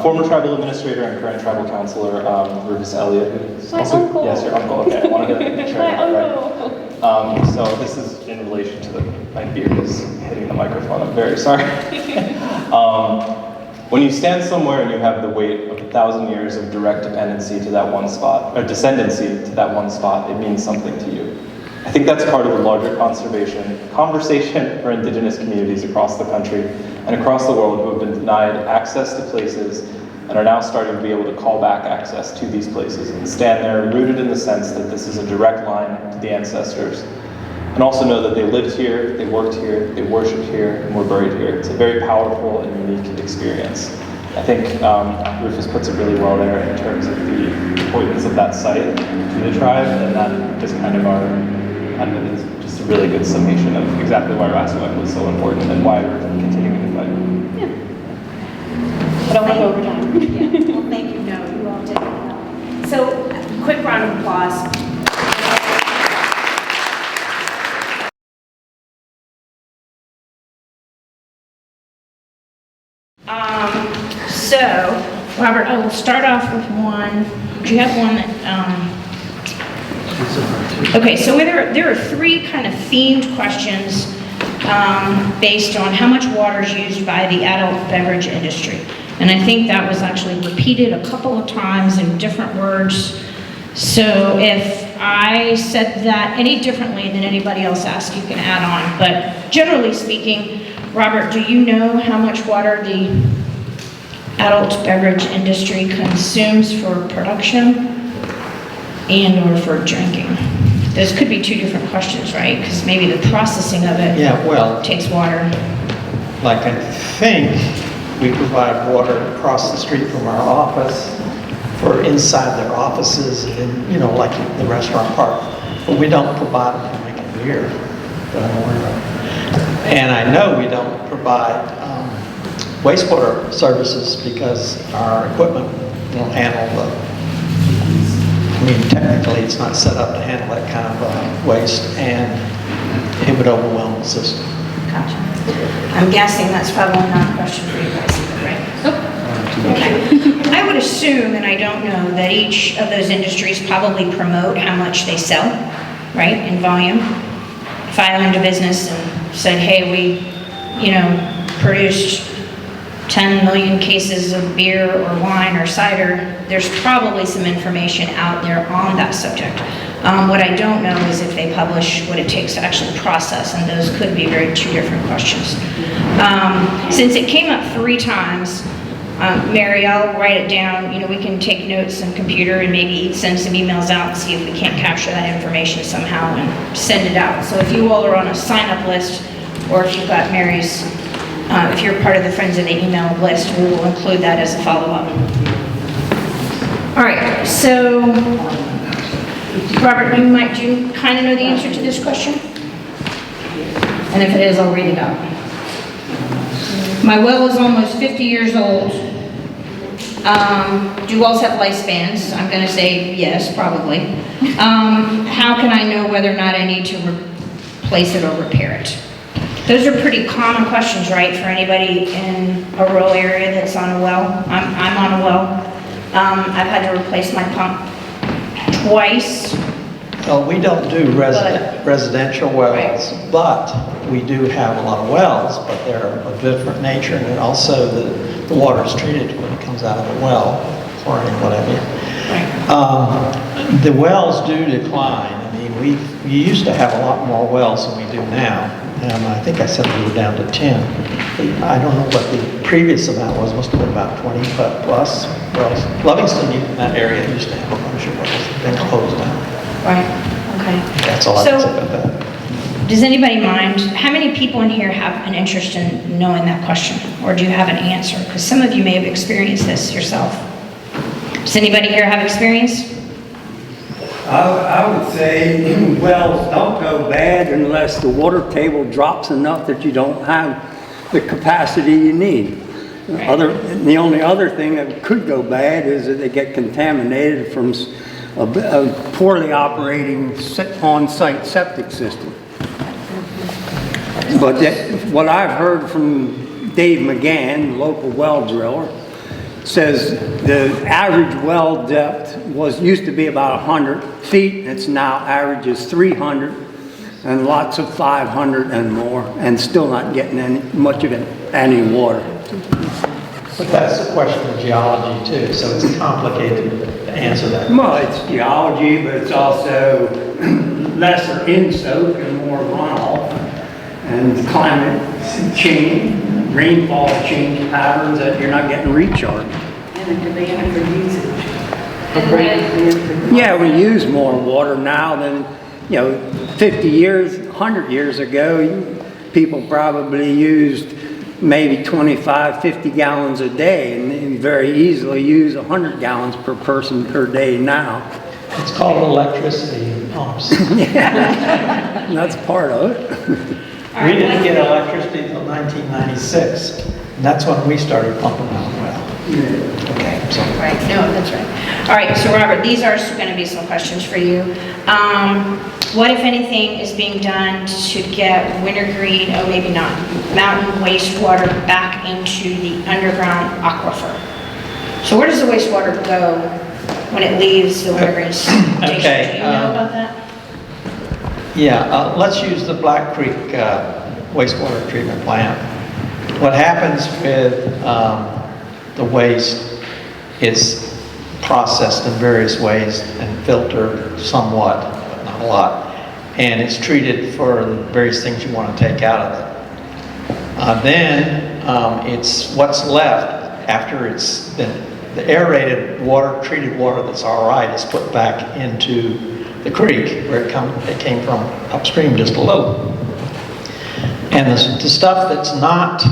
former tribal administrator and current tribal counselor, Rufus Elliott. Who's My also, uncle. Yes, your uncle. Okay, I wanted to share My that. uncle. Right. So this is in relation to my beard is hitting the microphone. I'm very sorry. When you stand somewhere and you have the weight of 1,000 years of direct dependency to that one spot, or descendancy to that one spot, it means something to you. I think that's part of the larger conversation for Indigenous communities across the country and across the world who have been denied access to places and are now starting to be able to call back access to these places and stand there rooted in the sense that this is a direct line to the ancestors. And also know that they lived here, they worked here, they worshiped here, and were buried here. It's a very powerful and unique experience. I think Rufus puts it really well there in terms of the importance of that site to the tribe, and that is kind of is just a really good summation of exactly why Rasswick was so important and why we're continuing to fight. But I want to go over time. Yeah, well, thank you. No, you all did well. So, quick round of applause. So, Robert, I will start off with one. Do you have one that, okay, so there are three kind of themed questions based on how much water is used by the adult beverage industry. And I think that was actually repeated a couple of times in different words. So if I said that any differently than anybody else asked, you can add on. But generally speaking, Robert, do you know how much water the adult beverage industry consumes for production and or for drinking? Those could be two different questions, right? Because maybe the processing of it takes water. Like I think we provide water across the street from our office for inside their offices and, you know, like in the restaurant park. But we don't provide them for making beer that I'm aware of. And I know we don't provide wastewater services because our equipment won't handle I mean, technically it's not set up to handle that kind of waste, and it would overwhelm the system. Gotcha. I'm guessing that's probably not a question for you guys either, right? Nope. Okay. I would assume, and I don't know, that each of those industries probably promote how much they sell, right, in volume. If I owned a business and said, hey, we, you know, produced 10 million cases of beer or wine or cider, there's probably some information out there on that subject. What I don't know is if they publish what it takes to actually process, and those could be two different questions. Since it came up 3 times, Mary, I'll write it down. We can take notes on computer and maybe send some emails out and see if we can't capture that information somehow and send it out. So if you all are on a sign-up list, or if you've got Mary's, if you're part of the Friends of the Email list, we will include that as a follow-up. All right, so Robert, do you kind of know the answer to this question? And if it is, I'll read it out. My well is almost 50 years old. Do wells have lifespans? I'm going to say yes, probably. How can I know whether or not I need to replace it or repair it? Those are pretty common questions, right, for anybody in a rural area that's on a well. I'm on a well. I've had to replace my pump twice. Well, we don't do residential wells, but we do have a lot of wells, but they're of different nature, and also the water is treated when it comes out of the well, chlorine, whatever. The wells do decline. I mean, we used to have a lot more wells than we do now, and I think I said we were down to 10. I don't know what the previous amount was, must have been about 20 plus wells. Livingston, in that area, used to have a bunch of wells, then closed down. Right, okay. That's all I can say about that. Does anybody mind, how many people in here have an interest in knowing that question? Or do you have an answer? Because some of you may have experienced this yourself. Does anybody here have experience? I would say wells don't go bad unless the water table drops enough that you don't have the capacity you need. Right. The only other thing that could go bad is that they get contaminated from a poorly operating on-site septic system. But what I've heard from Dave McGann, local well driller, says the average well depth used to be about 100 feet. It's now averages 300, and lots of 500 and more, and still not getting much of any water. But that's a question of geology too, so it's complicated to answer that. Well, it's geology, but it's also lesser in-soak and more runoff, and climate change, rainfall change patterns that you're not getting recharged. And the demand for usage. Yeah, we use more water now than, 50 years, 100 years ago, people probably used maybe 25, 50 gallons a day, and they very easily use 100 gallons per person per day now. It's called electricity pumps. Yeah, that's part of it. We didn't get electricity until 1996, and that's when we started pumping out well. Okay, so. Right, no, that's right. All right, so Robert, these are going to be some questions for you. What, if anything, is being done to get wintergreen, oh maybe not, mountain wastewater back into the underground aquifer? So where does the wastewater go when it leaves the wintergreen station? Okay, Do you know about that? Yeah, let's use the Black Creek wastewater treatment plant. What happens with the waste is processed in various ways and filtered somewhat, but not a lot. And it's treated for the various things you want to take out of it. Then it's what's left after it's been, the aerated water, treated water that's all right is put back into the creek where it came from upstream just a little. And the stuff that's not,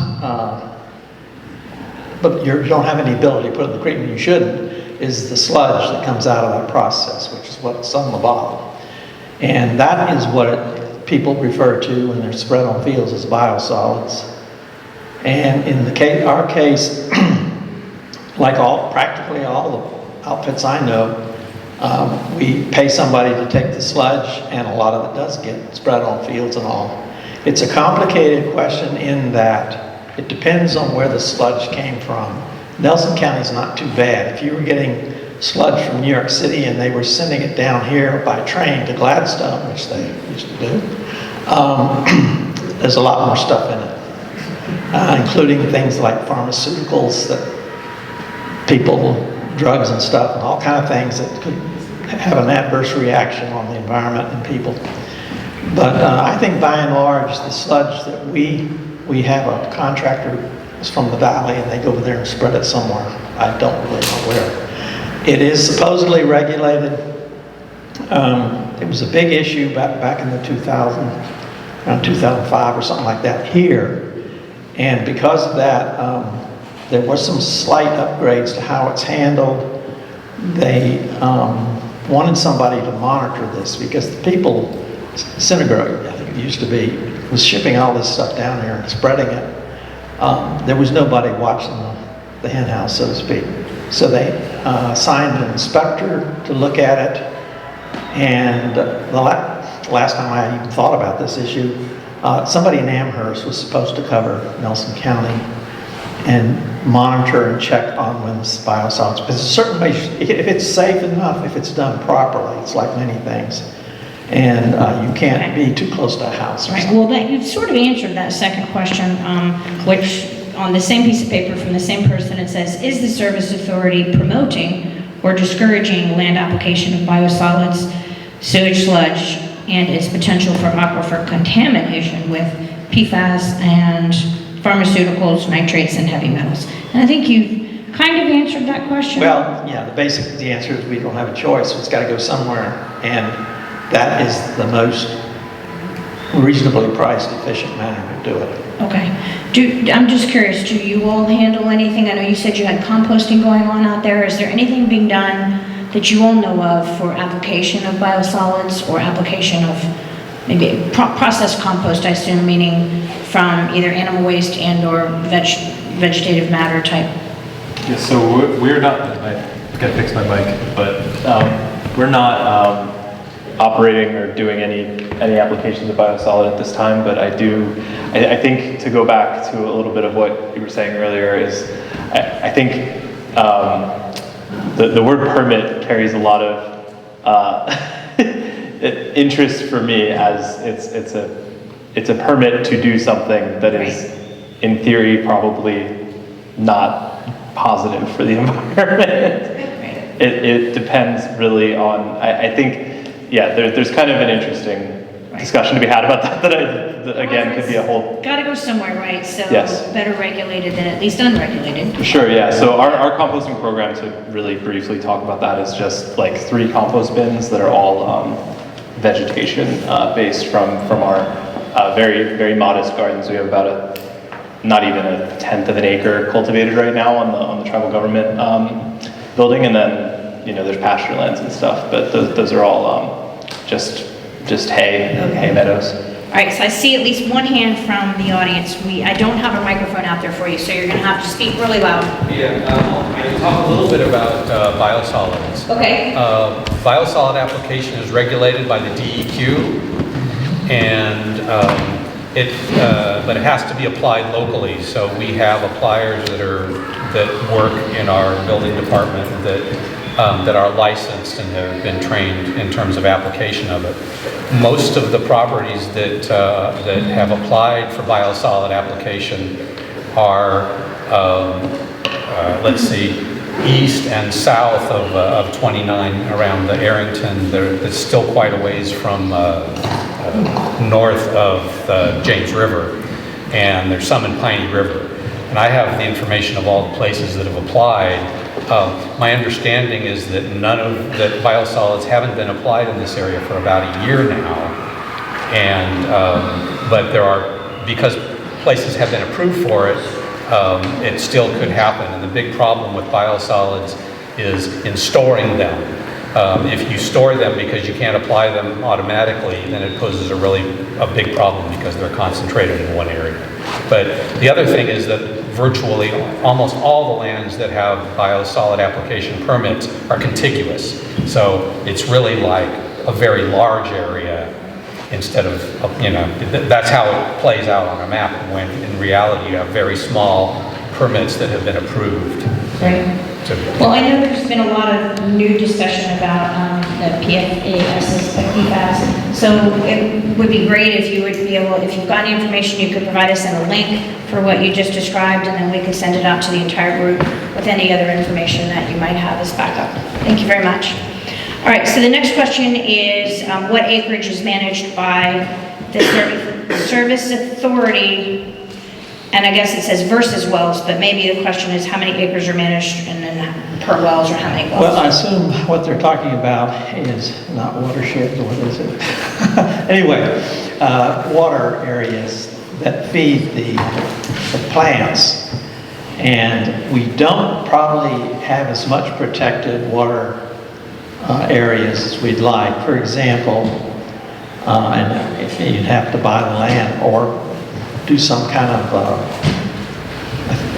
but you don't have any ability to put in the creek, and you shouldn't, is the sludge that comes out of that process, which is what's on the bottom. And that is what people refer to when they're spread on fields as biosolids. And in our case, like practically all the outfits I know, we pay somebody to take the sludge, and a lot of it does get spread on fields and all. It's a complicated question in that it depends on where the sludge came from. Nelson County's not too bad. If you were getting sludge from New York City and they were sending it down here by train to Gladstone, which they used to do, there's a lot more stuff in it, including things like pharmaceuticals that people, drugs and stuff, and all kind of things that could have an adverse reaction on the environment and people. But I think by and large, the sludge that we have a contractor is from the valley and they go over there and spread it somewhere. I don't really know where. It is supposedly regulated. It was a big issue back in the around 2005 or something like that here. And because of that, there was some slight upgrades to how it's handled. They wanted somebody to monitor this because the people, Centigrade, I think it used to be, was shipping all this stuff down here and spreading it. There was nobody watching the hen house, so to speak. So they assigned an inspector to look at it. And the last time I even thought about this issue, somebody in Amherst was supposed to cover Nelson County and monitor and check on women's biosolids. Because certainly, if it's safe enough, if it's done properly, it's like many things. And you can't be too close to a house. Right, well, you've sort of answered that second question, which on the same piece of paper from the same person, it says, is the service authority promoting or discouraging land application of biosolids, sewage sludge, and its potential for aquifer contamination with PFAS and pharmaceuticals, nitrates, and heavy metals? And I think you've kind of answered that question. Well, yeah, the answer is we don't have a choice. It's got to go somewhere. And that is the most reasonably priced, efficient manner to do it. Okay. I'm just curious, do you all handle anything? I know you said you had composting going on out there. Is there anything being done that you all know of for application of biosolids or application of maybe processed compost, I assume, meaning from either animal waste and or vegetative matter type? Yeah, so we're not, I gotta fix my mic, but we're not operating or doing any applications of biosolid at this time, but I think to go back to a little bit of what you were saying earlier is, I think the word permit carries a lot of interest for me, as it's a permit to do something that is in theory probably not positive for the environment. It depends really on, I think, yeah, there's kind of an interesting discussion to be had about that again could be a whole... Got to go somewhere, right? So yes. Better regulated than at least unregulated. Sure, yeah. So our composting program, to really briefly talk about that, is just like 3 compost bins that are all vegetation based from our very, very modest gardens. We have about not even a 1/10 of an acre cultivated right now on the tribal government building, and then there's pasture lands and stuff, but those are all just hay meadows. All right, so I see at least one hand from the audience. I don't have a microphone out there for you, so you're going to have to speak really loud. Yeah, I can talk a little bit about biosolids. Okay. Biosolid application is regulated by the DEQ, and but it has to be applied locally. So we have appliers that work in our building department that are licensed and have been trained in terms of application of it. Most of the properties that have applied for biosolid application are, let's see, east and south of 29 around the Arrington. It's still quite a ways from north of the James River, and there's some in Piney River. And I have the information of all the places that have applied. My understanding is that that biosolids haven't been applied in this area for about a year now, and but because places have been approved for it, it still could happen. And the big problem with biosolids is in storing them. If you store them because you can't apply them automatically, then it poses a big problem because they're concentrated in one area. But the other thing is that virtually almost all the lands that have biosolid application permits are contiguous. So it's really like a very large area instead of, that's how it plays out on a map, when in reality you have very small permits that have been approved. Right. Well, I know there's been a lot of new discussion about the PFAS. So it would be great if you would be able, if you've got any information, you could provide us in a link for what you just described, and then we could send it out to the entire group with any other information that you might have as backup. Thank you very much. All right, so the next question is, what acreage is managed by the service authority? And I guess it says versus wells, but maybe the question is how many acres are managed and then per wells or how many wells? Well, I assume what they're talking about is not watersheds, what is it? Anyway, water areas that feed the plants. And we don't probably have as much protected water areas as we'd like. For example, and you'd have to buy the land or do some kind of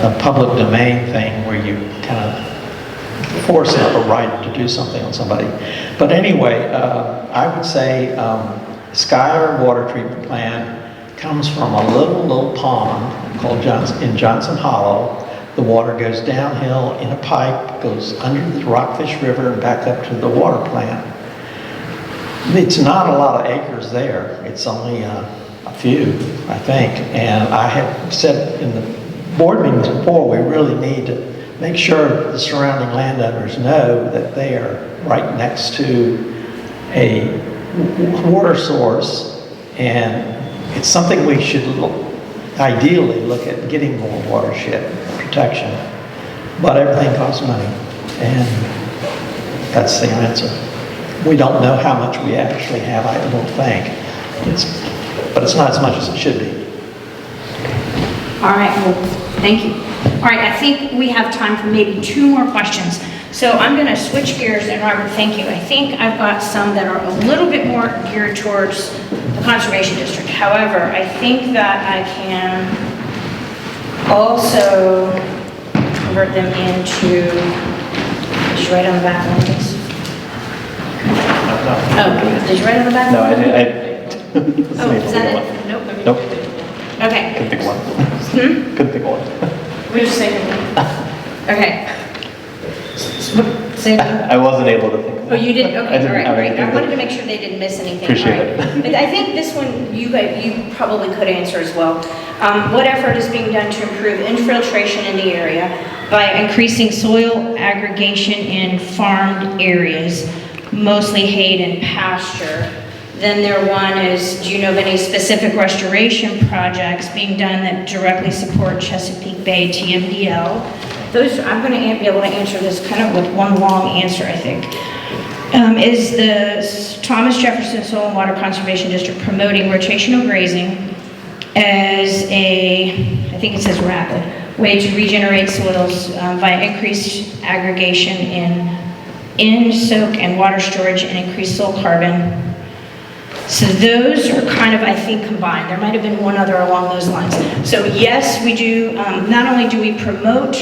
a public domain thing where you kind of force a right to do something on somebody. But anyway, I would say Schuyler Water Treatment Plant comes from a little pond called Johnson Hollow. The water goes downhill in a pipe, goes under the Rockfish River and back up to the water plant. It's not a lot of acres there. It's only a few, I think. And I have said in the board meetings before, we really need to make sure the surrounding landowners know that they are right next to a water source, and it's something we should ideally look at getting more watershed protection. But everything costs money, and that's the answer. We don't know how much we actually have, I don't think. But it's not as much as it should be. All right, well, thank you. All right, I think we have time for maybe 2 more questions. So I'm going to switch gears, and Robert, thank you. I think I've got some that are a little bit more geared towards the Conservation District. However, I think that I can also convert them into, just right on the back one, please. Oh, did you write on the back? No, I did. Oh, is that it? Nope. Nope. Okay. Couldn't think of one. Couldn't think of one. We just saying. Okay. Say it. I wasn't able to think of one. Oh, you didn't? I Okay, didn't all right, have great. anything I that- wanted to make sure they didn't miss anything. Appreciate All right. But I think this one, you probably could answer as well. What effort is being done to improve infiltration in the area by increasing soil aggregation in farmed areas, mostly hay and pasture? Then their one is, do you know of any specific restoration projects being done that directly support Chesapeake Bay TMDL? Those, I'm going to be able to answer this kind of with one long answer, I think. Is the Thomas Jefferson Soil and Water Conservation District promoting rotational grazing as a, I think it says rapid, way to regenerate soils via increased aggregation in soak and water storage and increased soil carbon? So those are kind of, I think, combined. There might have been one other along those lines. So yes, we do, not only do we promote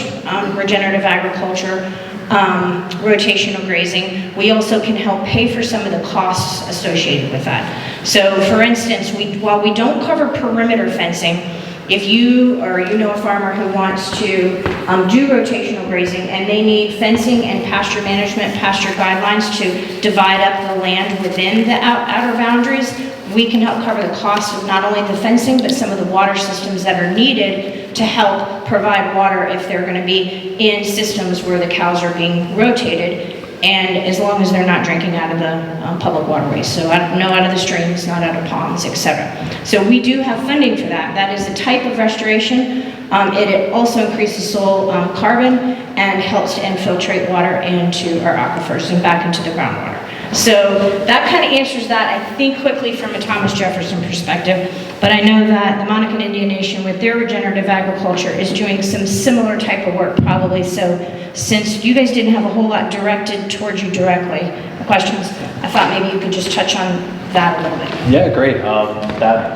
regenerative agriculture, rotational grazing, we also can help pay for some of the costs associated with that. So for instance, while we don't cover perimeter fencing, if you or you know a farmer who wants to do rotational grazing and they need fencing and pasture management, pasture guidelines to divide up the land within the outer boundaries, we can help cover the cost of not only the fencing, but some of the water systems that are needed to help provide water if they're going to be in systems where the cows are being rotated, and as long as they're not drinking out of the public waterways. So no out of the streams, not out of ponds, etc. So we do have funding for that. That is a type of restoration. It also increases soil carbon and helps to infiltrate water into our aquifers and back into the groundwater. So that kind of answers that, I think, quickly from a Thomas Jefferson perspective. But I know that the Monacan Indian Nation with their regenerative agriculture is doing some similar type of work probably. So since you guys didn't have a whole lot directed towards you directly, questions, I thought maybe you could just touch on that a little bit. Yeah, great.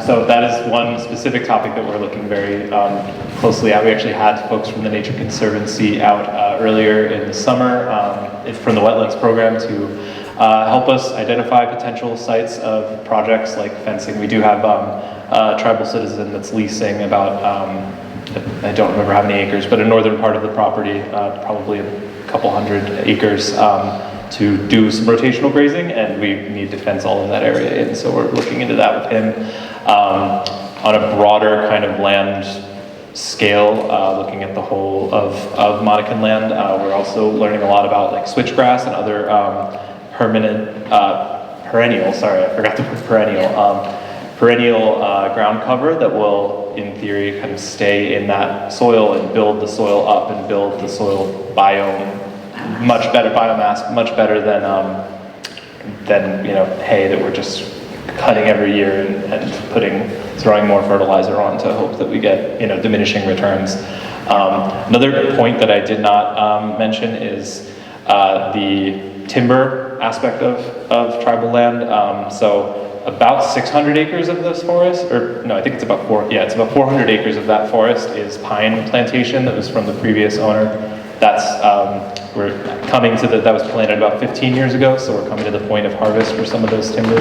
So that is one specific topic that we're looking very closely at. We actually had folks from the Nature Conservancy out earlier in the summer from the Wetlands Program to help us identify potential sites of projects like fencing. We do have a tribal citizen that's leasing about, I don't remember how many acres, but a northern part of the property, probably a couple hundred acres, to do some rotational grazing, and we need to fence all of that area in. So we're looking into that with him. On a broader kind of land scale, looking at the whole of Monacan land, we're also learning a lot about like switchgrass and other perennial, sorry, I forgot the word perennial ground cover that will, in theory, kind of stay in that soil and build the soil up and build the soil biome much better, biomass much better than hay that we're just cutting every year and throwing more fertilizer on to hope that we get diminishing returns. Another point that I did not mention is the timber aspect of tribal land. So about 600 acres of this forest, or no, I think it's about 400 acres of that forest is pine plantation that was from the previous owner. That's, we're coming to that was planted about 15 years ago, so we're coming to the point of harvest for some of those timber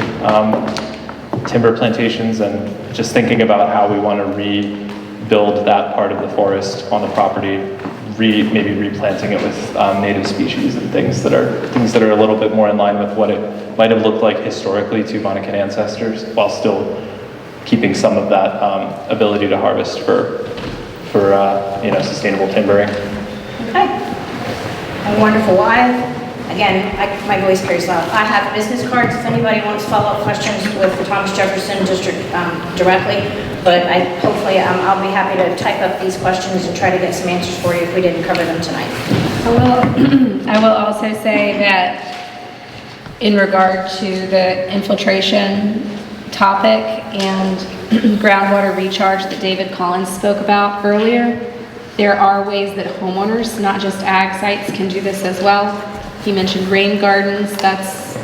plantations, and just thinking about how we want to rebuild that part of the forest on the property, maybe replanting it with native species and things that are a little bit more in line with what it might have looked like historically to Monacan ancestors, while still keeping some of that ability to harvest for sustainable timbering. Okay. Wonderful. My voice carries loud. I have business cards if anybody wants follow-up questions with the Thomas Jefferson District directly, but hopefully I'll be happy to type up these questions and try to get some answers for you if we didn't cover them tonight. I will also say that in regard to the infiltration topic and groundwater recharge that David Collins spoke about earlier, there are ways that homeowners, not just ag sites, can do this as well. He mentioned rain gardens. That's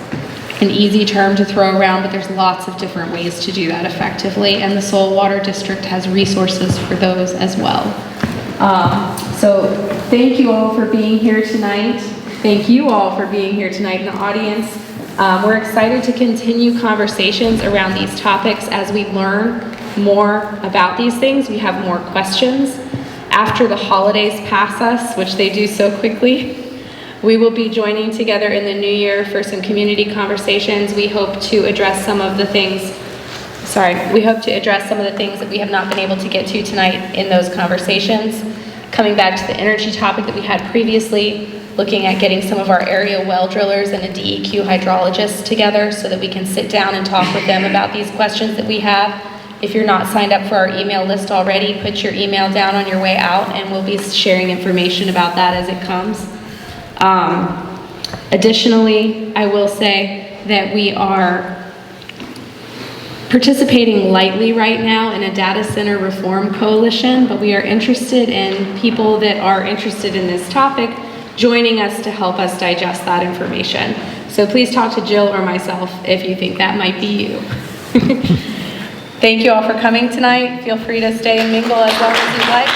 an easy term to throw around, but there's lots of different ways to do that effectively, and the Soil Water District has resources for those as well. So thank you all for being here tonight. Thank you all for being here tonight in the audience. We're excited to continue conversations around these topics as we learn more about these things. We have more questions. After the holidays pass us, which they do so quickly, we will be joining together in the new year for some community conversations. We hope to address some of the things that we have not been able to get to tonight in those conversations. Coming back to the energy topic that we had previously, looking at getting some of our area well drillers and a DEQ hydrologist together so that we can sit down and talk with them about these questions that we have. If you're not signed up for our email list already, put your email down on your way out and we'll be sharing information about that as it comes. Additionally, I will say that we are participating lightly right now in a data center reform coalition, but we are interested in people that are interested in this topic joining us to help us digest that information. So please talk to Jill or myself if you think that might be you. Thank you all for coming tonight. Feel free to stay and mingle as long as you'd like.